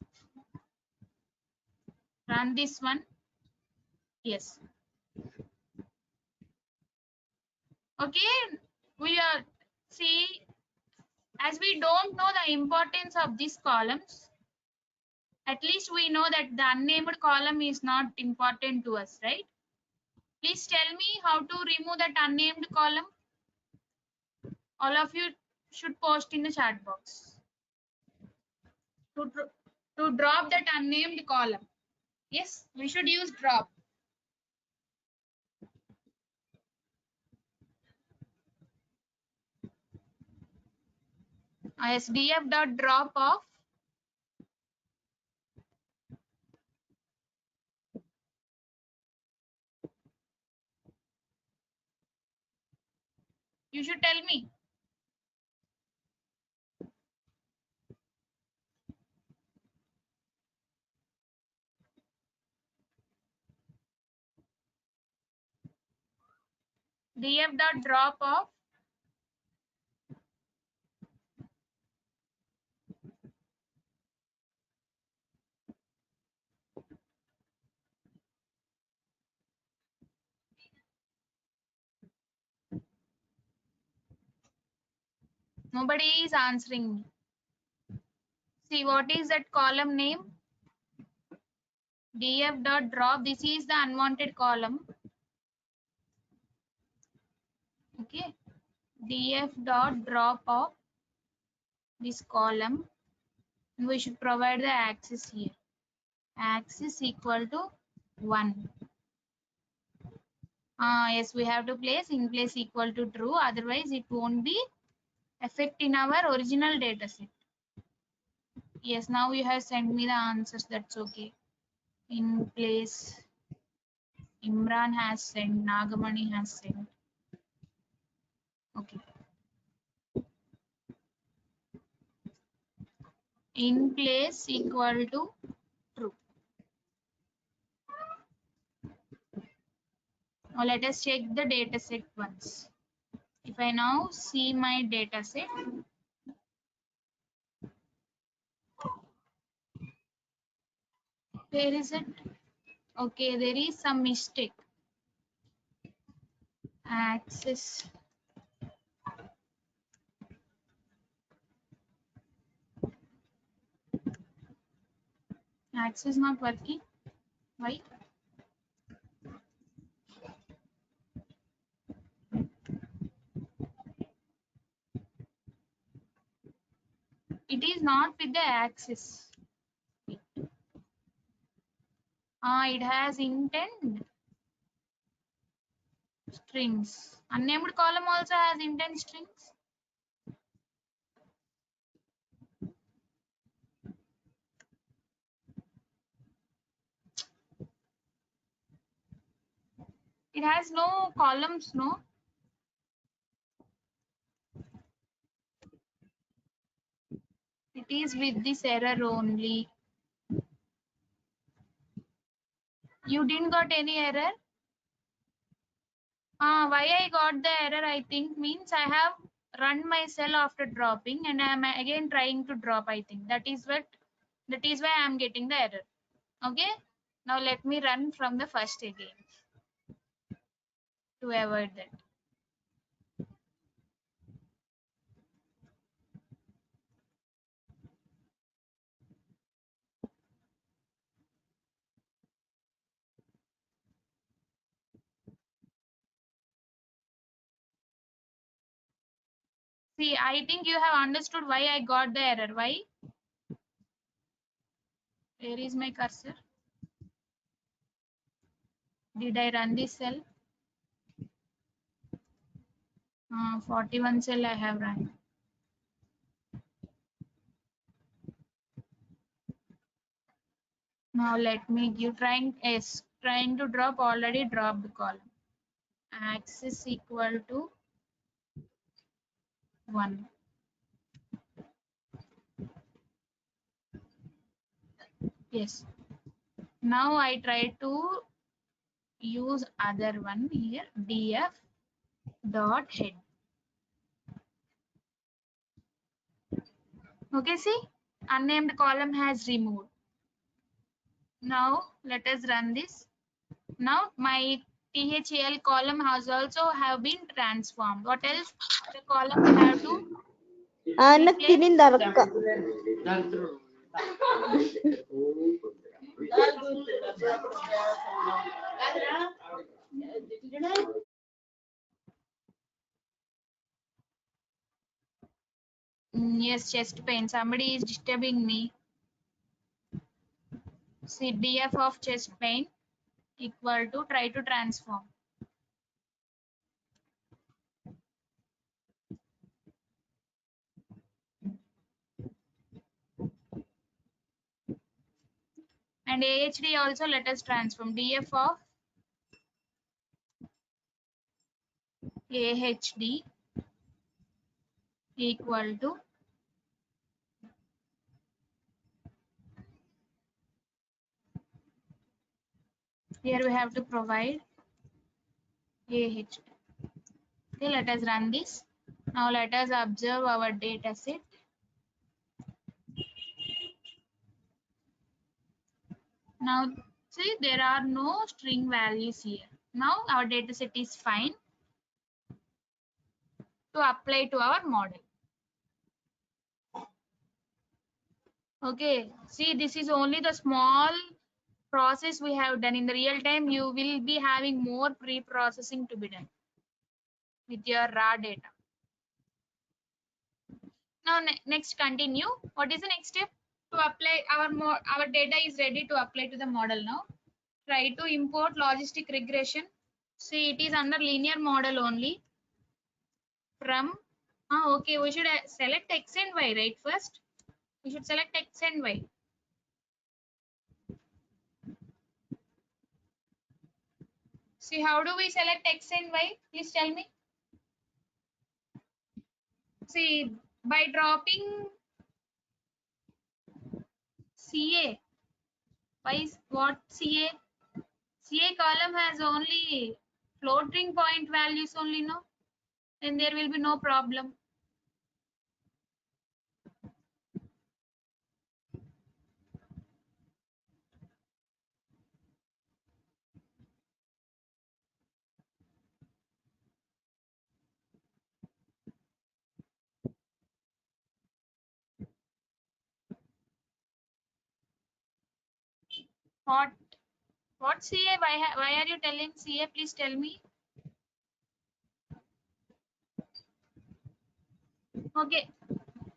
Run this one. Yes. Okay. We are see, as we don't know the importance of these columns, at least we know that the unnamed column is not important to us, right? Please tell me how to remove that unnamed column. All of you should post in the chat box. To drop that unnamed column. Yes, we should use drop. SDF dot drop of you should tell me. DF dot drop of nobody is answering me. See, what is that column name? DF dot drop. This is the unwanted column. Okay. DF dot drop of this column. We should provide the axis here. Axis equal to 1. Yes, we have to place in place equal to true. Otherwise, it won't be effect in our original data set. Yes, now you have sent me the answers. That's okay. In place, Imran has sent, Nagamani has sent. Okay. In place equal to true. Now let us check the data set once. If I now see my data set, where is it? Okay, there is some mistake. Access. Access not working. Why? It is not with the access. It has intent strings. Unnamed column also has intent strings. It has no columns, no? It is with this error only. You didn't got any error? Why I got the error, I think, means I have run my cell after dropping and I am again trying to drop, I think. That is why I am getting the error. Okay. Now let me run from the first again to avoid that. See, I think you have understood why I got the error. Why? Where is my cursor? Did I run this cell? 41 cell I have run. Now let me give trying to drop, already dropped the column. Axis equal to 1. Yes. Now I try to use other one here, df dot head. Okay, see, unnamed column has removed. Now let us run this. Now my THAL column has also have been transformed. What else? The column we have to నాకు తినింది అక్క yes, chest pain. Somebody is disturbing me. See, df of chest pain equal to try to transform. And AHD also let us transform. df of AHD equal to here we have to provide AHD. Okay, let us run this. Now let us observe our data set. Now see, there are no string values here. Now our data set is fine to apply to our model. Okay, see, this is only the small process we have done. In the real time, you will be having more pre-processing to be done with your raw data. Now next continue. What is the next step? To apply our data is ready to apply to the model now. Try to import logistic regression. See, it is under linear model only. From okay, we should select x and y, right? First You should select X and Y. See, how do we select X and Y? Please tell me. See, by dropping CA. Why is what CA? CA column has only floating point values only, no? Then there will be no problem. What CA? Why are you telling CA? Please tell me. Okay.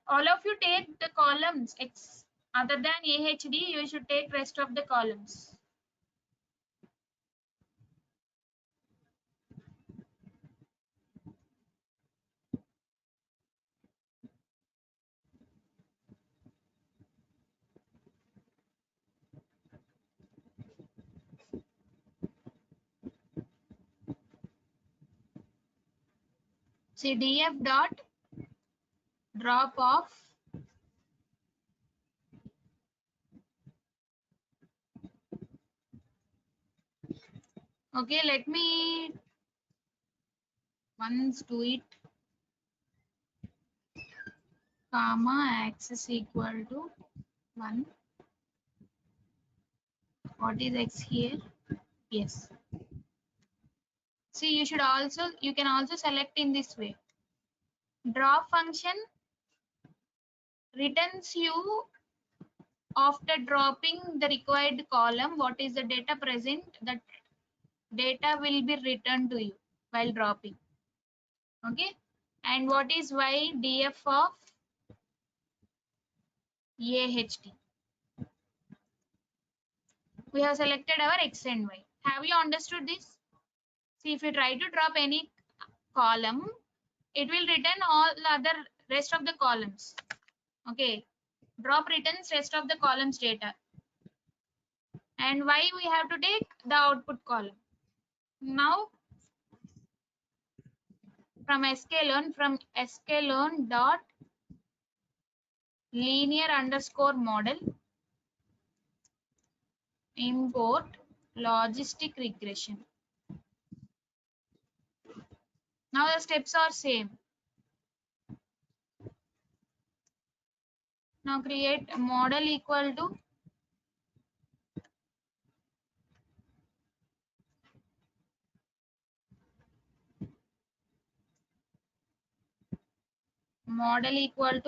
All of you take the columns X other than AHD. You should take rest of the columns. See, DF dot drop off okay, let me once do it, comma x is equal to 1. What is x here? Yes. See, you can also select in this way. Drop function returns you after dropping the required column what is the data present. That data will be returned to you while dropping. Okay. And what is y? Df of AHD. We have selected our x and y. Have you understood this? See, if you try to drop any column, it will return all the other rest of the columns. Okay. Drop returns rest of the columns data. And why we have to take the output column. Now from sklearn dot linear underscore model import logistic regression. Now the steps are same. Now create a model equal to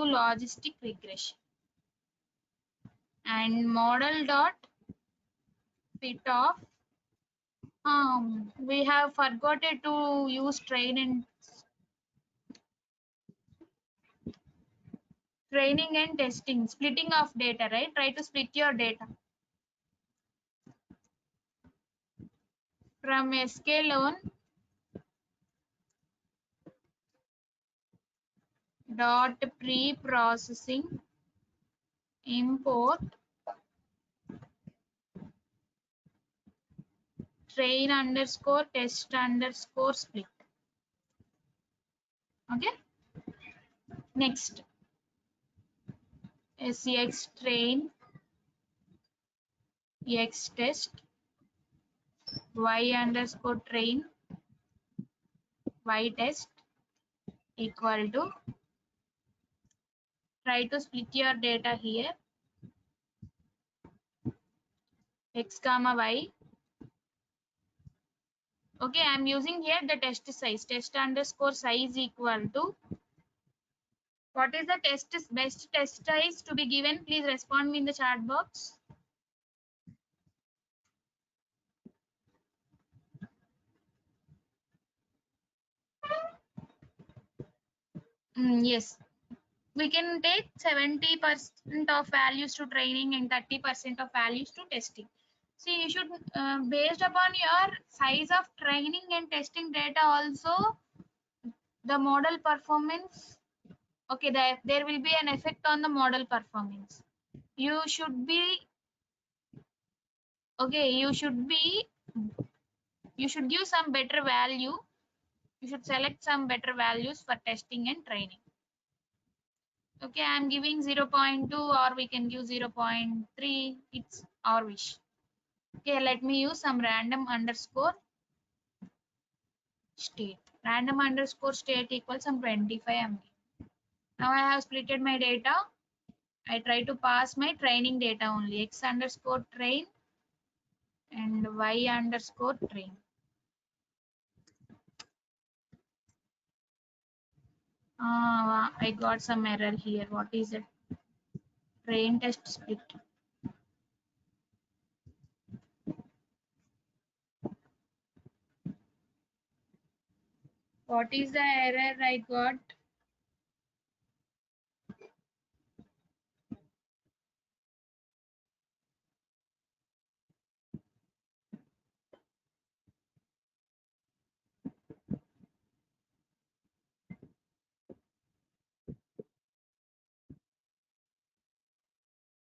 logistic regression and model dot fit of we have forgotten to use training and testing, splitting of data, right? Try to split your data from sklearn dot pre-processing import train underscore test underscore split. Okay. Next, x train x test y underscore train y test equal to, try to split your data here, x comma y. Okay, I'm using here the test size, test underscore size equal to, what is the best test size to be given? Please respond me in the chat box. Yes, we can take 70% of values to training and 30% of values to testing. See, you should based upon your size of training and testing data also the model performance Okay, there will be an effect on the model performance. You should be, okay, you should give some better value. You should select some better values for testing and training. Okay, I'm giving 0.2 or we can give 0.3. It's our wish. Okay, let me use some random underscore state. Random underscore state equals some 25 I'm giving. Now I have splitted my data. I try to pass my training data only. X underscore train and Y underscore train. I got some error here. What is it? Train test split. What is the error I got?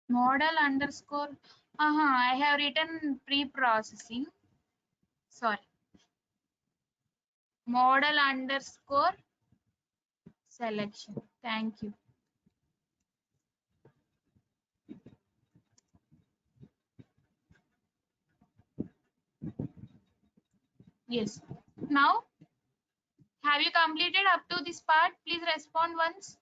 Model underscore. I have written pre-processing. Sorry. Model underscore selection. Thank you. Yes. Now, have you completed up to this part? Please respond once.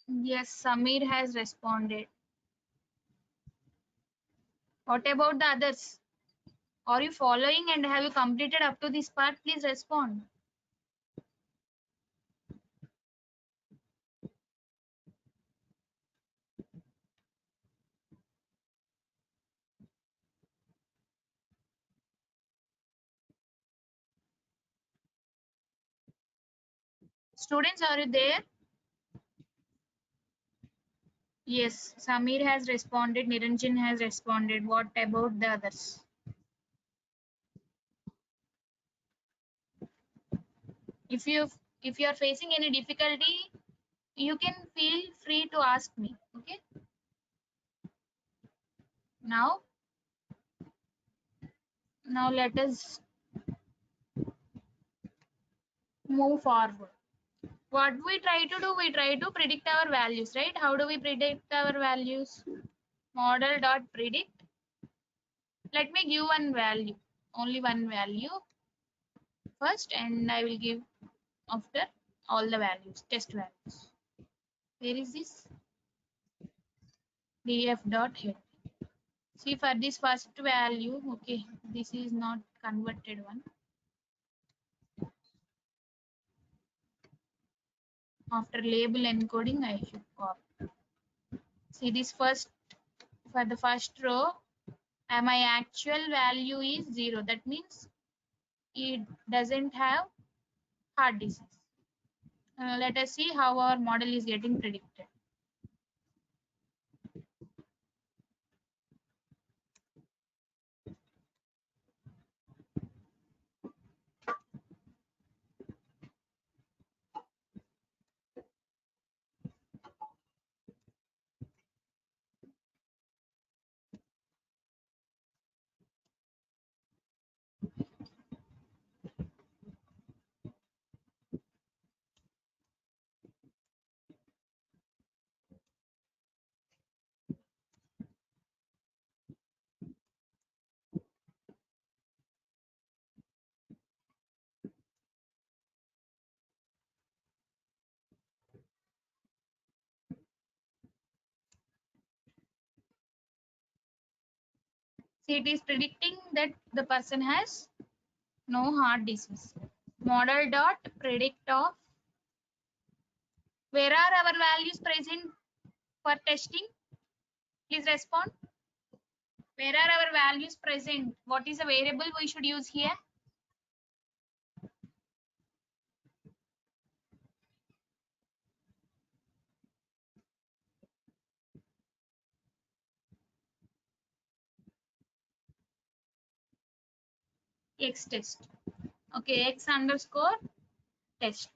Yes, Samir has responded. What about the others? Are you following and have you completed up to this part? Please respond. Students, are you there? Yes, Samir has responded. Niranjan has responded. What about the others? If you are facing any difficulty, you can feel free to ask me. Okay. Now let us move forward. What we try to do, we try to predict our values, right? How do we predict our values? Model dot predict. Let me give one value, only one value first, and I will give after all the values, test values. Where is this? df dot head. See, for this first value, okay, this is not converted one. After label encoding, I should copy. See, this first, for the first row, my actual value is 0. That means it doesn't have heart disease. Let us see how our model is getting predicted. See, it is predicting that the person has no heart disease. Model dot predict of. Where are our values present for testing? Please respond. Where are our values present? What is the variable we should use here? X test. Okay, X underscore test.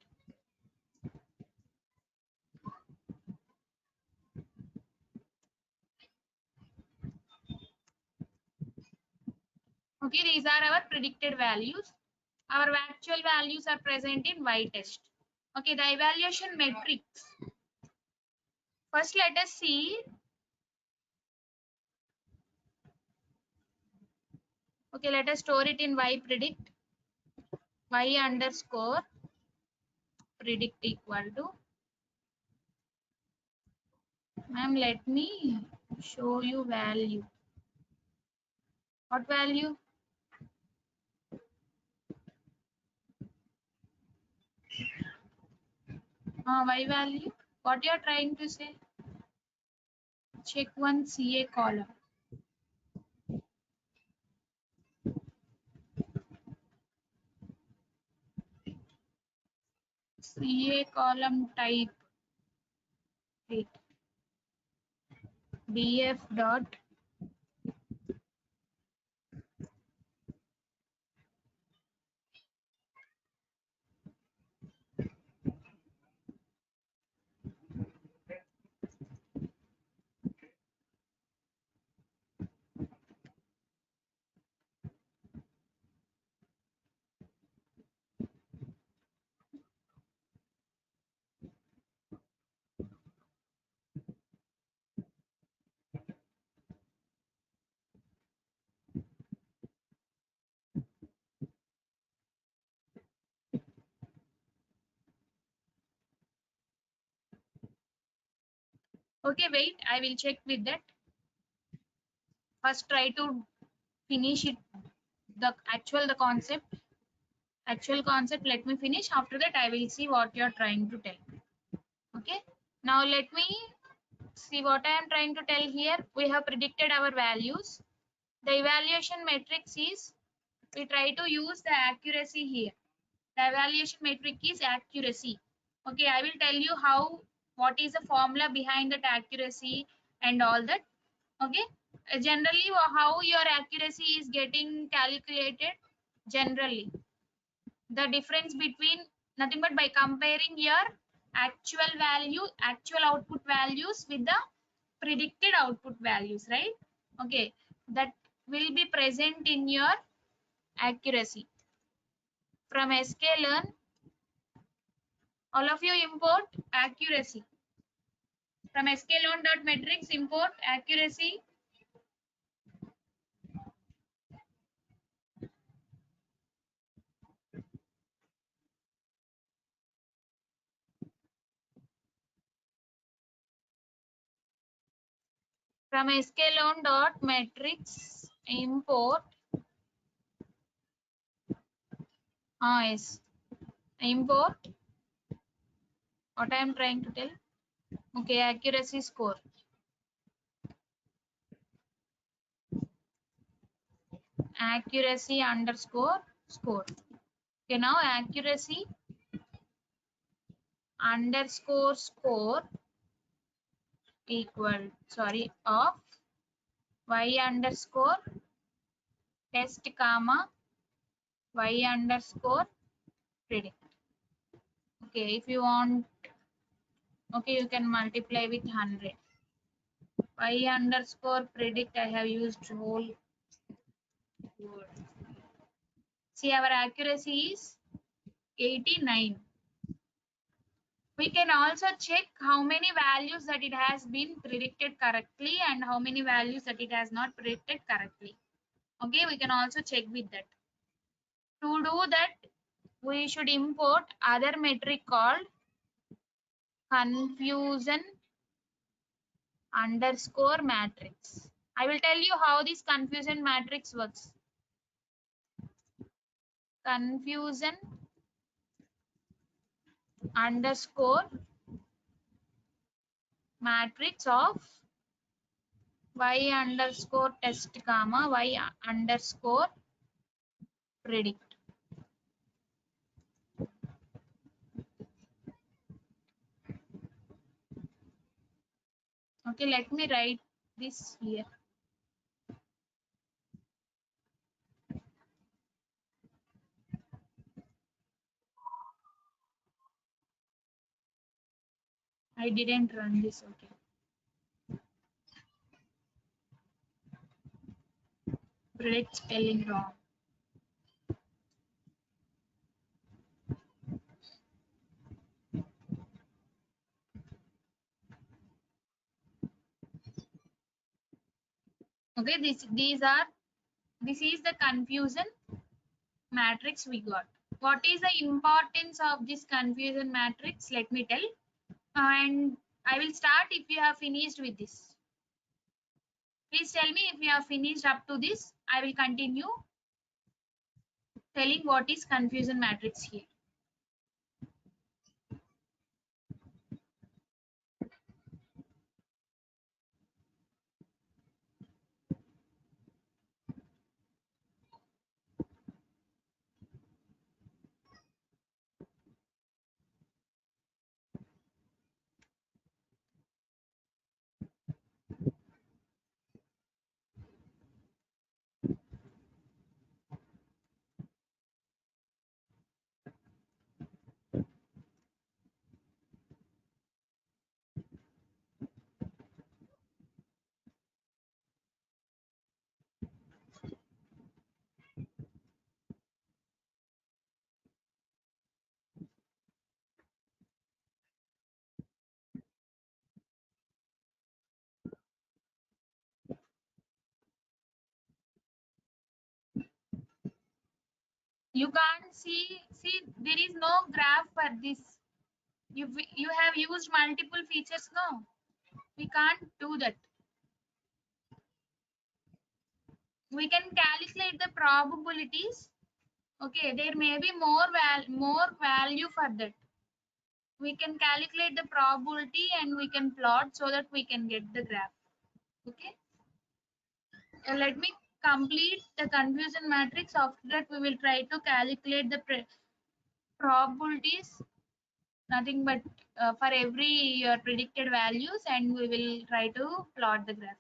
Okay, these are our predicted values. Our actual values are present in Y test. Okay, the evaluation metrics. First, let us see. Okay, let us store it in Y predict. Y underscore predict equal to. Ma'am, let me show you value. What value? Y value. What you are trying to say? Check one CA column. CA column type. Wait. df dot okay, wait, I will check with that. First try to finish it, the concept. Actual concept, let me finish. After that, I will see what you are trying to tell. Okay, now let me see what I am trying to tell here. We have predicted our values. The evaluation matrix is, we try to use the accuracy here. The evaluation metric is accuracy. Okay, I will tell you how, what is the formula behind that accuracy and all that. Okay, generally how your accuracy is getting calculated. Generally, the difference between, nothing but by comparing your actual value, actual output values with the predicted output values, right? Okay, that will be present in your accuracy. From sklearn, all of you import accuracy. From sklearn.metrics, import accuracy. From sklearn.metrics, import. Yes. Import. What I am trying to tell? Okay, accuracy score. Accuracy underscore score. Okay, now accuracy underscore score equal, sorry, of y underscore test comma y underscore predict. Okay, if you want, okay, you can multiply with 100. Y underscore predict, I have used whole word. See, our accuracy is 89. We can also check how many values that it has been predicted correctly and how many values that it has not predicted correctly. Okay, we can also check with that. To do that, we should import other metric called confusion underscore matrix. I will tell you how this confusion matrix works. Confusion underscore matrix of y underscore test comma y underscore predict. Okay, let me write this here. I didn't run this. Okay. Predict spelling wrong. Okay, this is the confusion matrix we got. What is the importance of this confusion matrix? Let me tell. And I will start if you have finished with this. Please tell me if you have finished up to this. I will continue telling what is confusion matrix here. You can't see there is no graph for this. You have used multiple features. No, we can't do that. We can calculate the probabilities. Okay, there may be more value for that. We can calculate the probability and we can plot so that we can get the graph. Okay, let me complete the confusion matrix. After that we will try to calculate the probabilities, nothing but for every predicted values, and we will try to plot the graph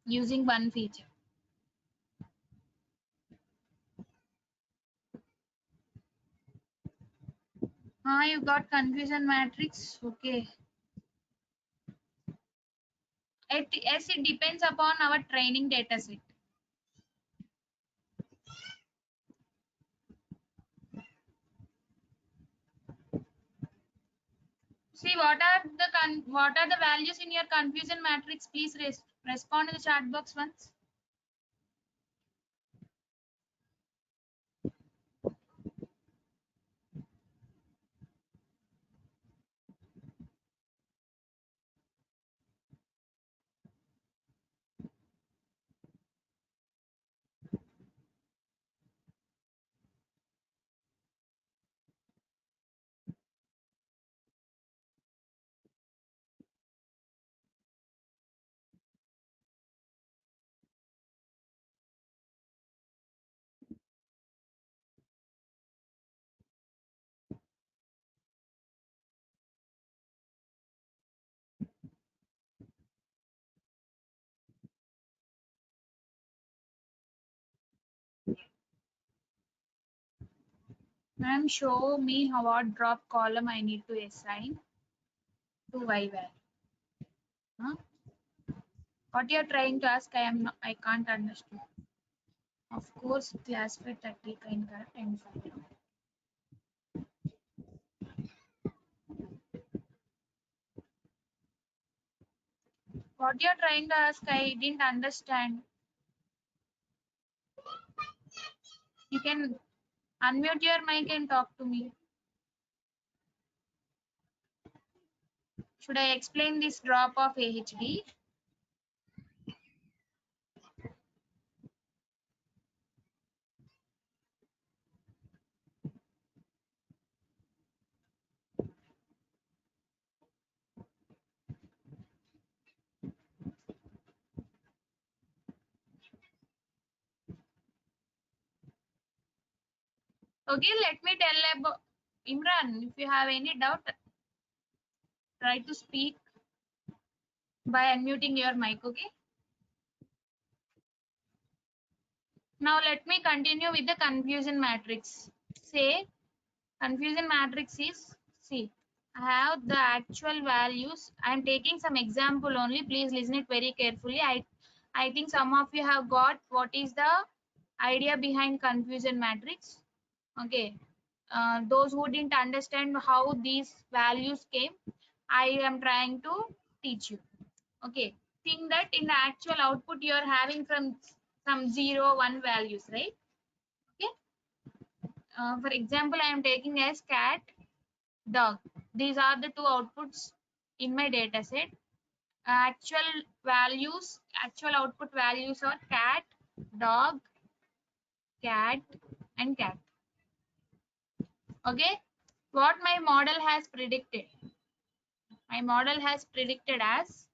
using one feature. You got confusion matrix. Okay. Yes, it depends upon our training data set. See, what are the values in your confusion matrix? Please respond in the chat box once. Ma'am, show me what drop column I need to assign to yval. Huh? What you are trying to ask? I can't understand. Of course, classify 30 kind correct and file. What you are trying to ask? I didn't understand. You can unmute your mic and talk to me. Should I explain this drop of AHD? Okay, let me tell about Imran. If you have any doubt, try to speak by unmuting your mic. Okay. Now let me continue with the confusion matrix. Say confusion matrix is, see, I have the actual values. I am taking some example only. Please listen it very carefully. I think some of you have got what is the idea behind confusion matrix. Okay. Those who didn't understand how these values came, I am trying to teach you. Okay. Think that in the actual output you are having from some 0, 1 values, right? Okay. For example, I am taking as cat, dog. These are the two outputs in my data set. Actual output values are cat, dog, cat, and cat. Okay. What my model has predicted? My model has predicted as,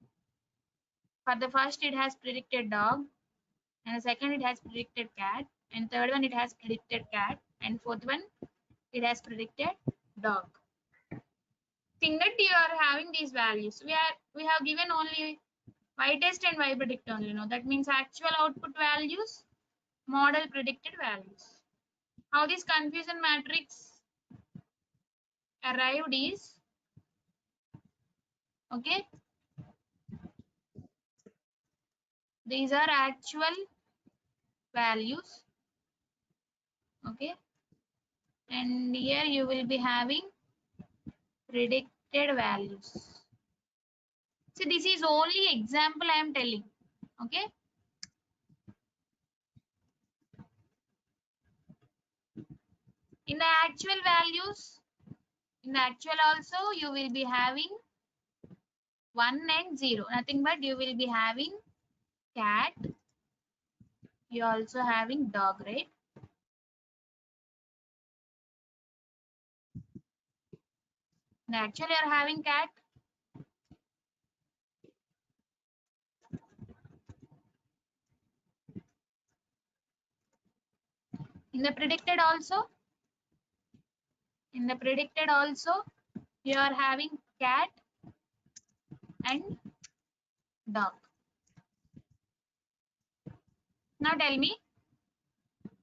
for the first it has predicted dog, and the second it has predicted cat, and third one it has predicted cat, and fourth one it has predicted dog. Think that you are having these values. We have given only y test and y predict only. No, that means actual output values, model predicted values. How this confusion matrix arrived is, okay, these are actual values, okay, and here you will be having predicted values. So this is only example I am telling, okay. In the actual values, in the actual also you will be having 1 and 0, nothing but you will be having cat, you also having dog, right? And actually you are having cat, in the predicted also you are having cat and dog. Now tell me,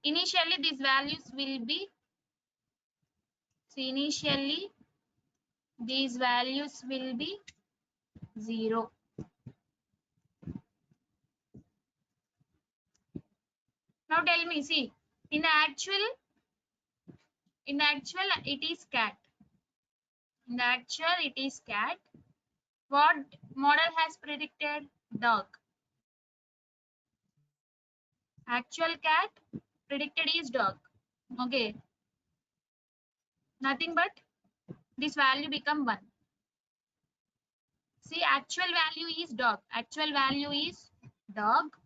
initially these values will be, see, initially these values will be 0. Now tell me, see, in the actual it is cat. In the actual it is cat. What model has predicted? Dog. Actual cat predicted is dog. Okay. Nothing but this value become 1. See, actual value is dog. Actual value is dog.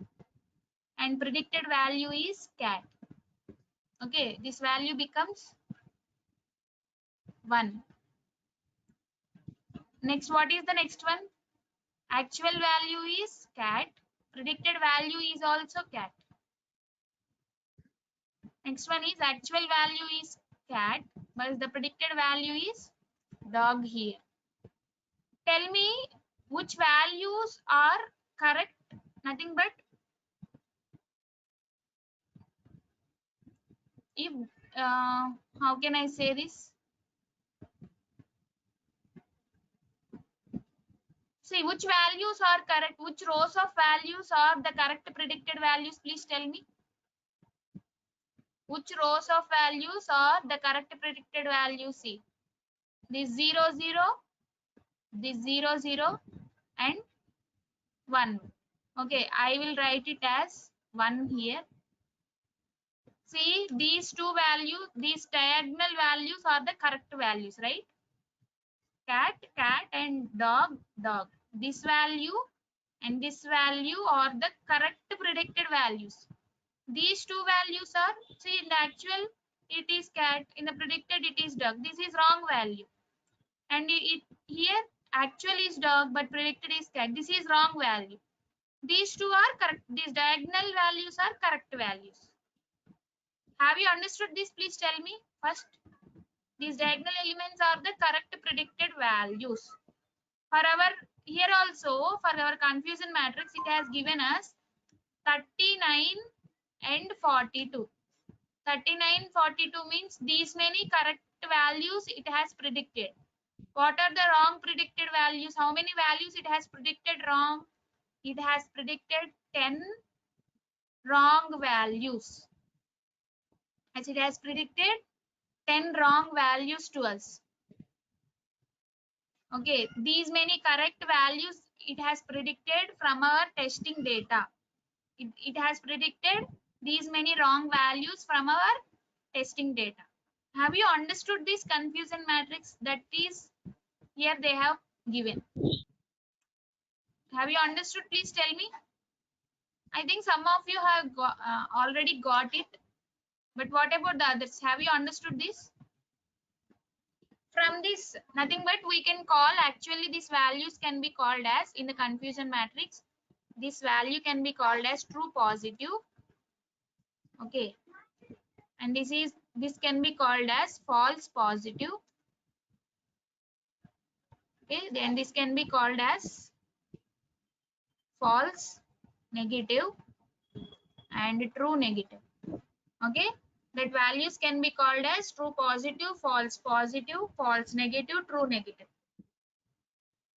And predicted value is cat. Okay. This value becomes 1. Next, what is the next one? Actual value is cat. Predicted value is also cat. Next one is actual value is cat, but the predicted value is dog here. Tell me which values are correct. Nothing but if, how can I say this? See, which values are correct, which rows of values are the correct predicted values, please tell me. Which rows of values are the correct predicted values? See, this 0, 0, this 0, 0, and 1. Okay, I will write it as 1 here. See, these two values, these diagonal values are the correct values, right? Cat, cat, and dog, dog. This value and this value are the correct predicted values. These two values are, see, in the actual it is cat, in the predicted it is dog. This is wrong value. And here actual is dog but predicted is cat. This is wrong value. These two are correct. These diagonal values are correct values. Have you understood this? Please tell me first. These diagonal elements are the correct predicted values. For our here also, for our confusion matrix, it has given us 39 and 42. 39, 42 means these many correct values it has predicted. What are the wrong predicted values? How many values it has predicted wrong? It has predicted 10 wrong values. As it has predicted 10 wrong values to us. Okay, these many correct values it has predicted from our testing data. It has predicted these many wrong values from our testing data. Have you understood this confusion matrix that is here they have given? Have you understood? Please tell me. I think some of you have already got it. But what about the others? Have you understood this? From this, nothing but we can call, actually these values can be called as, in the confusion matrix, this value can be called as true positive. Okay. And this can be called as false positive. Okay. Then this can be called as false negative and true negative. Okay. That values can be called as true positive, false negative, true negative.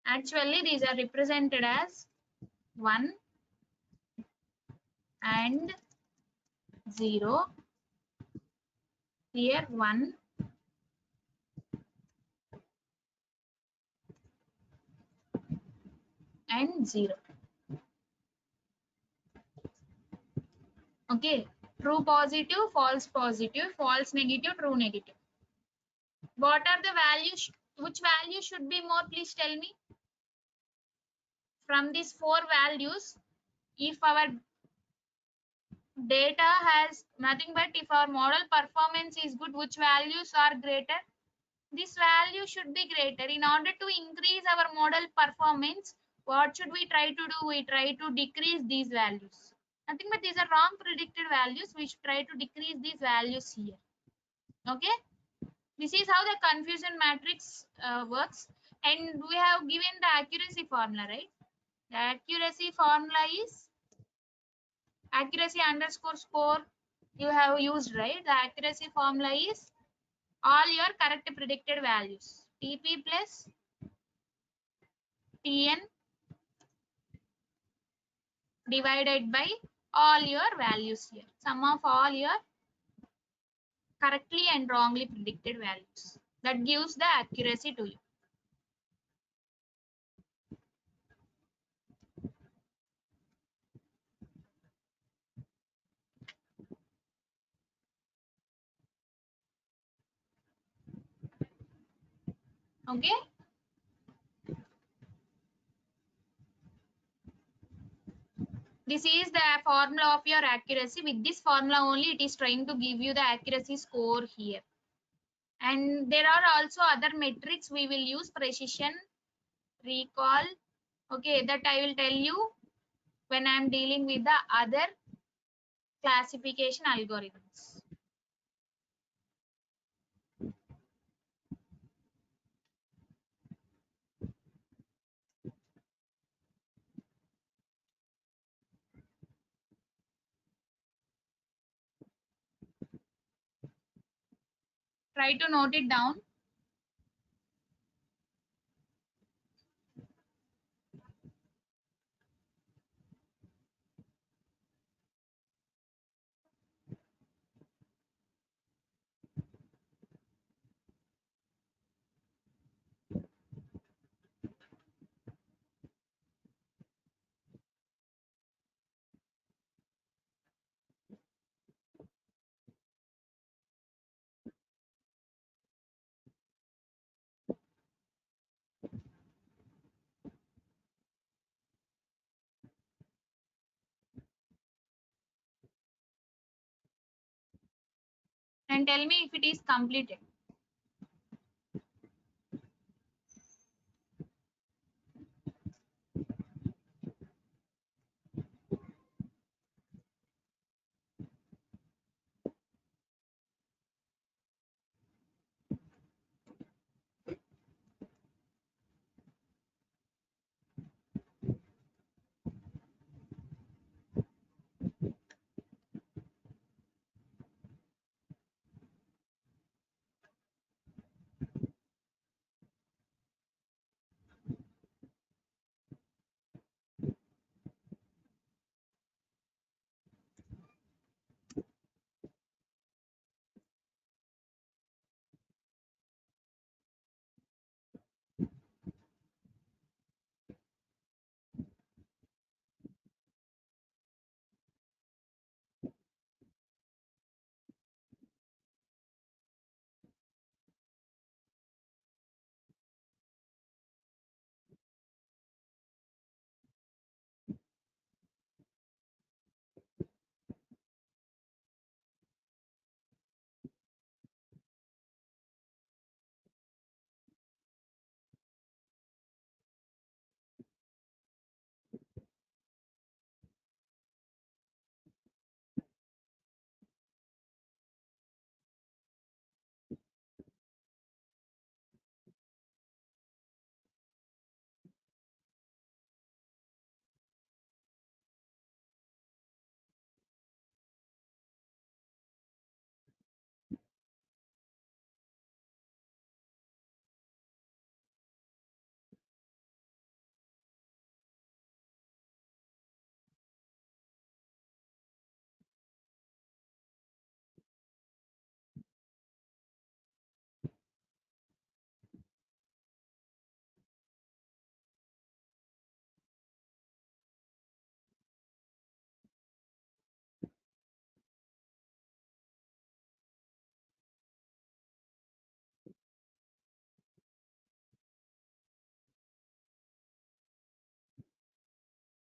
Actually, these are represented as 1 and 0. Here 1 and 0. Okay. True positive, false negative, true negative. What are the values? Which value should be more? Please tell me. From these 4 values, if our data has nothing but if our model performance is good, which values are greater? This value should be greater. In order to increase our model performance, what should we try to do? We try to decrease these values. Nothing but these are wrong predicted values. We should try to decrease these values here. Okay. This is how the confusion matrix works. And we have given the accuracy formula, right? The accuracy formula is accuracy underscore score you have used, right? The accuracy formula is all your correct predicted values. TP plus TN divided by all your values here. Sum of all your correctly and wrongly predicted values. That gives the accuracy to you. Okay. This is the formula of your accuracy. With this formula only it is trying to give you the accuracy score here. And there are also other metrics we will use, precision, recall. Okay, that I will tell you when I am dealing with the other classification algorithms. Try to note it down. And tell me if it is completed.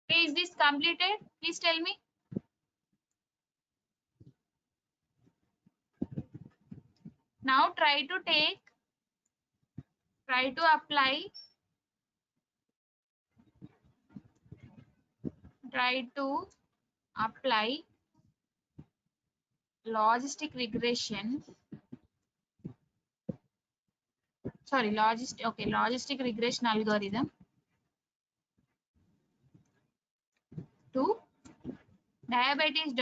Okay, is this completed? Please tell me. Now try to apply logistic regression. Sorry, logistic regression algorithm to diabetes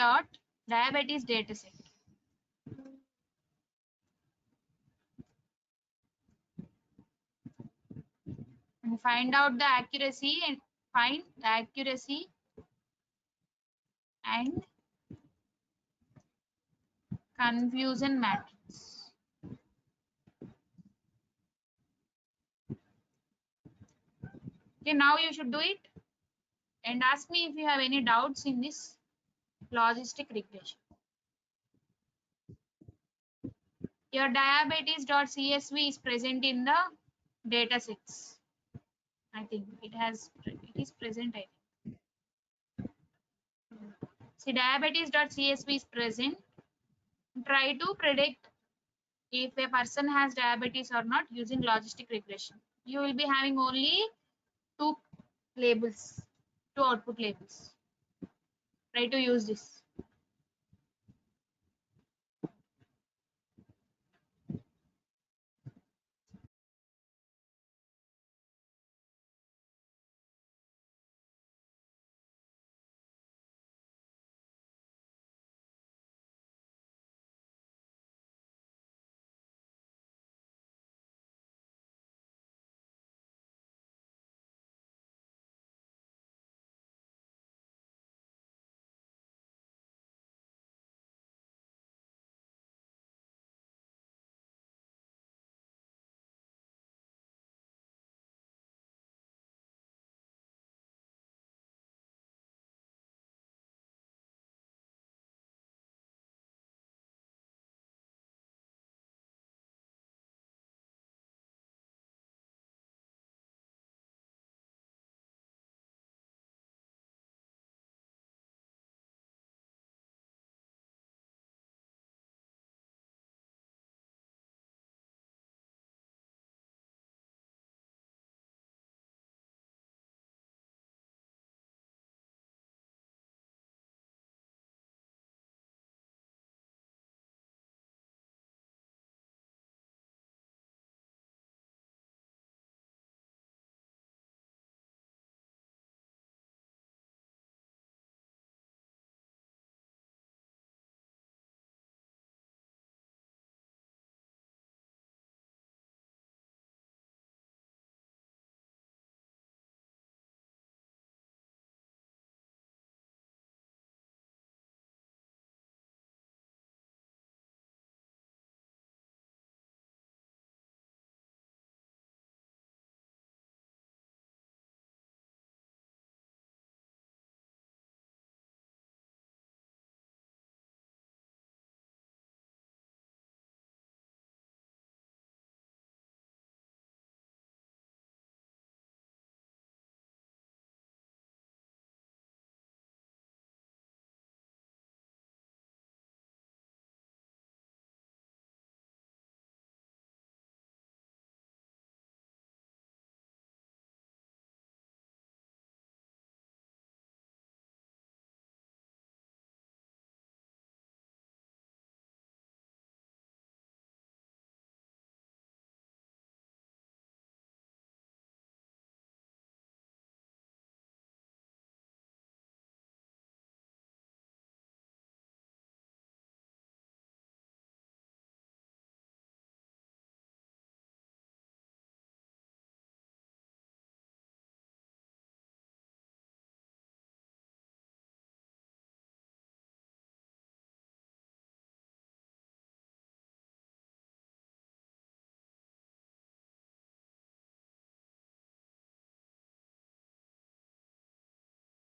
dataset. And find out the accuracy and find the accuracy and confusion matrix. Okay, now you should do it and ask me if you have any doubts in this logistic regression. Your diabetes.csv is present in the datasets. I think it is present. I think. See, diabetes.csv is present. Try to predict if a person has diabetes or not using logistic regression. You will be having only two labels, two output labels. Try to use this.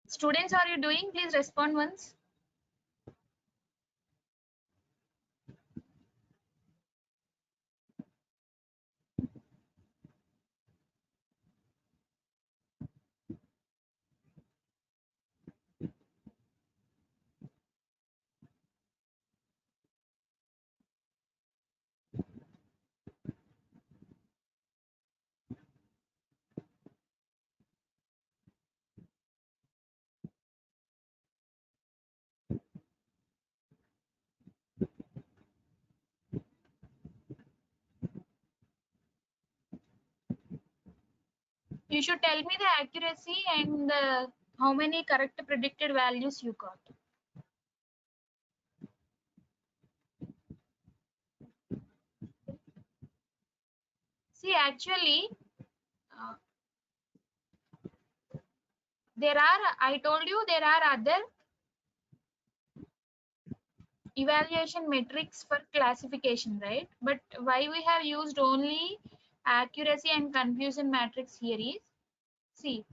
Students, are you doing? Please respond once. should tell me the accuracy and how many correct predicted values you got. See, actually, I told you there are other evaluation metrics for classification, right? But why we have used only accuracy and confusion matrix here is, see,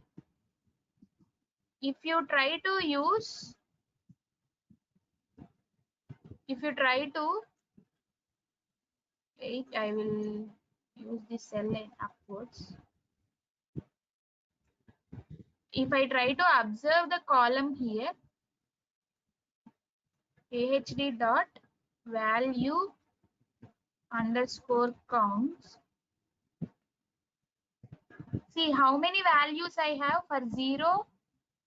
if you try to use, wait, I will use this cell line upwards. If I try to observe the column here, AHD dot value underscore counts. See how many values I have. For 0,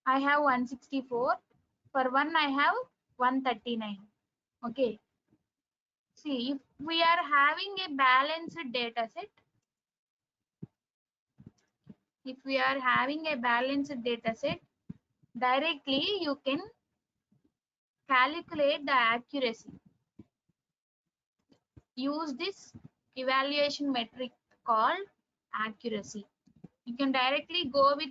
I have 164. For 1, I have 139. Okay. See, if we are having a balanced data set, directly you can calculate the accuracy. Use this evaluation metric called accuracy. You can directly go with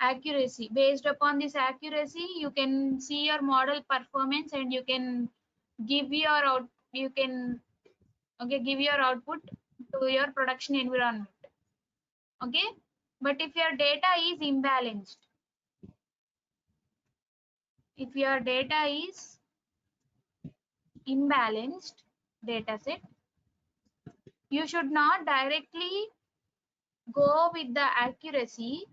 accuracy. Based upon this accuracy, you can see your model performance and you can give your give your output to your production environment. Okay, but if your data is imbalanced, data set, you should not directly go with the accuracy,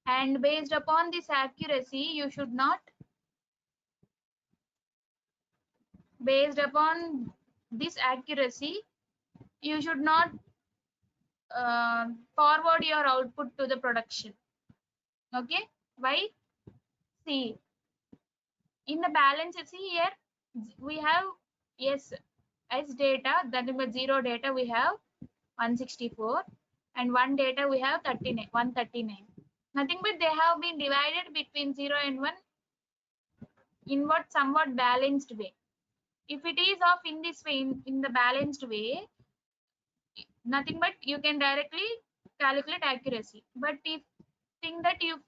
and based upon this accuracy, you should not forward your output to the production. Okay, why? See, in the balance, see here we have, yes, as data, that is 0 data we have 164, and 1 data we have 139. Nothing but they have been divided between 0 and 1 in somewhat balanced way. If it is of in this way, in the balanced way, nothing but you can directly calculate accuracy. But if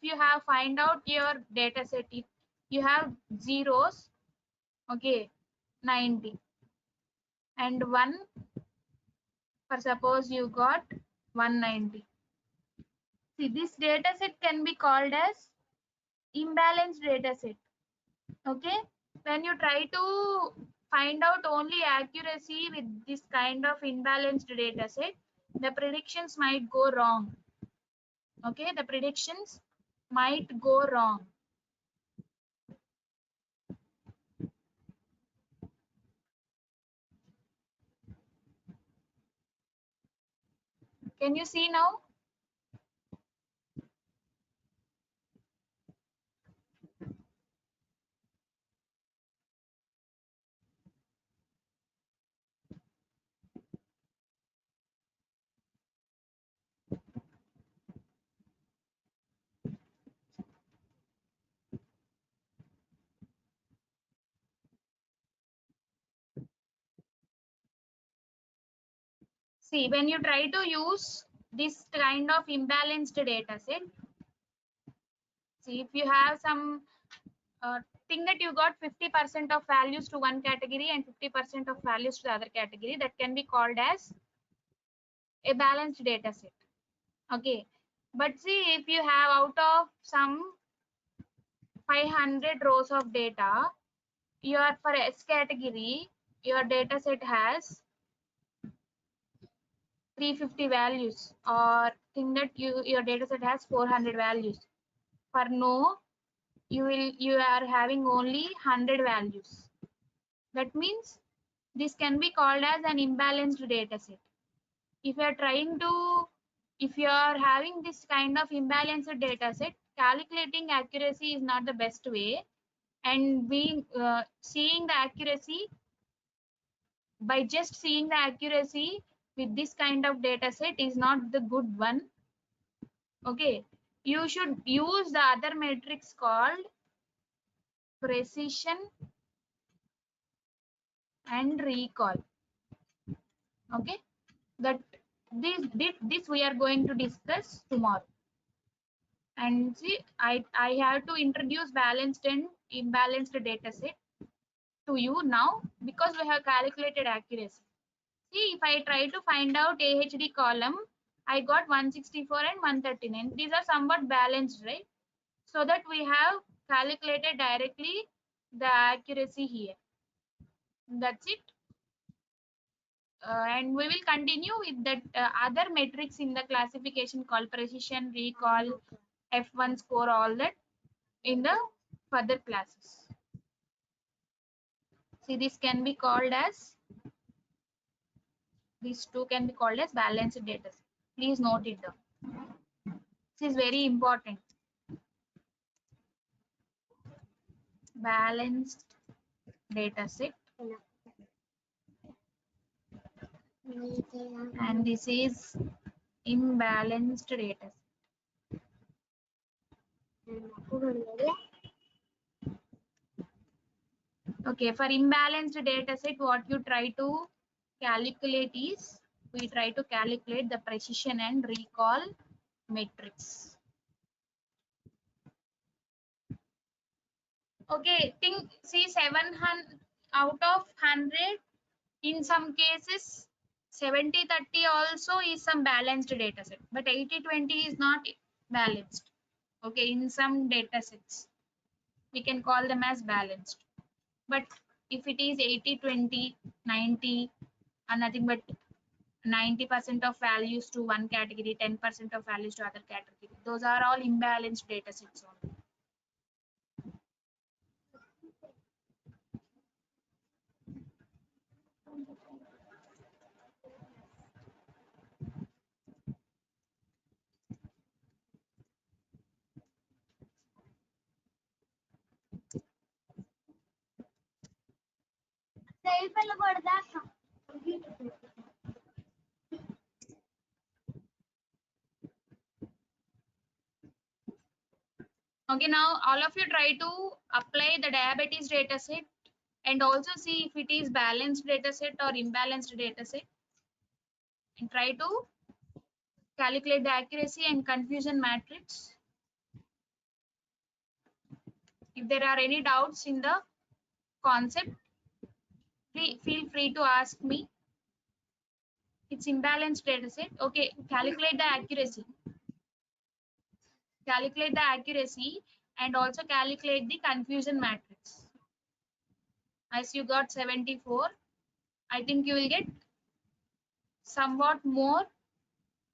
you have find out your data set, if you have zeros, okay, 90, and 1, for suppose you got 190. See, this data set can be called as imbalanced data set. Okay, when you try to find out only accuracy with this kind of imbalanced data set, the predictions might go wrong. Okay, the predictions might go wrong. Can you see now? See, when you try to use this kind of imbalanced data set, see, if you have some thing that you got 50% of values to one category and 50% of values to the other category, that can be called as a balanced data set. Okay, but see, if you have out of some 500 rows of data, for S category, your data set has 350 values, or think that your data set has 400 values. For no, you are having only 100 values. That means this can be called as an imbalanced data set. If you are having this kind of imbalanced data set, calculating accuracy is not the best way, and seeing the accuracy, by just seeing the accuracy with this kind of data set is not the good one. Okay, you should use the other matrix called precision and recall. Okay, that this we are going to discuss tomorrow. And see, I have to introduce balanced and imbalanced data set to you now because we have calculated accuracy. See, if I try to find out AHD column, I got 164 and 139. These are somewhat balanced, right? So that we have calculated directly the accuracy here. That's it. And we will continue with that other metrics in the classification called precision, recall, F1 score, all that in the further classes. See, this can be called as, these two can be called as balanced data set. Please note it down. This is very important. Balanced data set. And this is imbalanced data set. Okay, for imbalanced data set, what you try to calculate is, we try to calculate the precision and recall matrix. Okay, think, see, 700 out of 100, in some cases 70-30 also is some balanced data set, but 80-20 is not balanced. Okay, in some data sets we can call them as balanced, but if it is 80-20, 90, and nothing but 90% of values to one category, 10% of values to other category, those are all imbalanced data sets only. Okay, now all of you try to apply the diabetes data set and also see if it is balanced data set or imbalanced data set, and try to calculate the accuracy and confusion matrix. If there are any doubts in the concept, feel free to ask me. It's imbalanced data set. Okay, calculate the accuracy. Calculate the accuracy and also calculate the confusion matrix. As you got 74, I think you will get somewhat more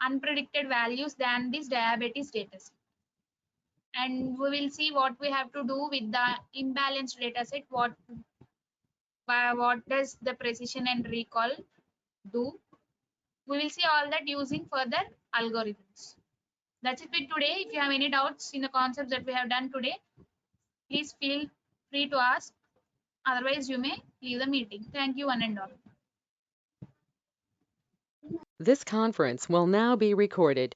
unpredicted values than this diabetes data set. And we will see what we have to do with the imbalanced data set. What does the precision and recall do? We will see all that using further algorithms. That's it with today. If you have any doubts in the concepts that we have done today, please feel free to ask. Otherwise, you may leave the meeting. Thank you, one and all. This conference will now be recorded.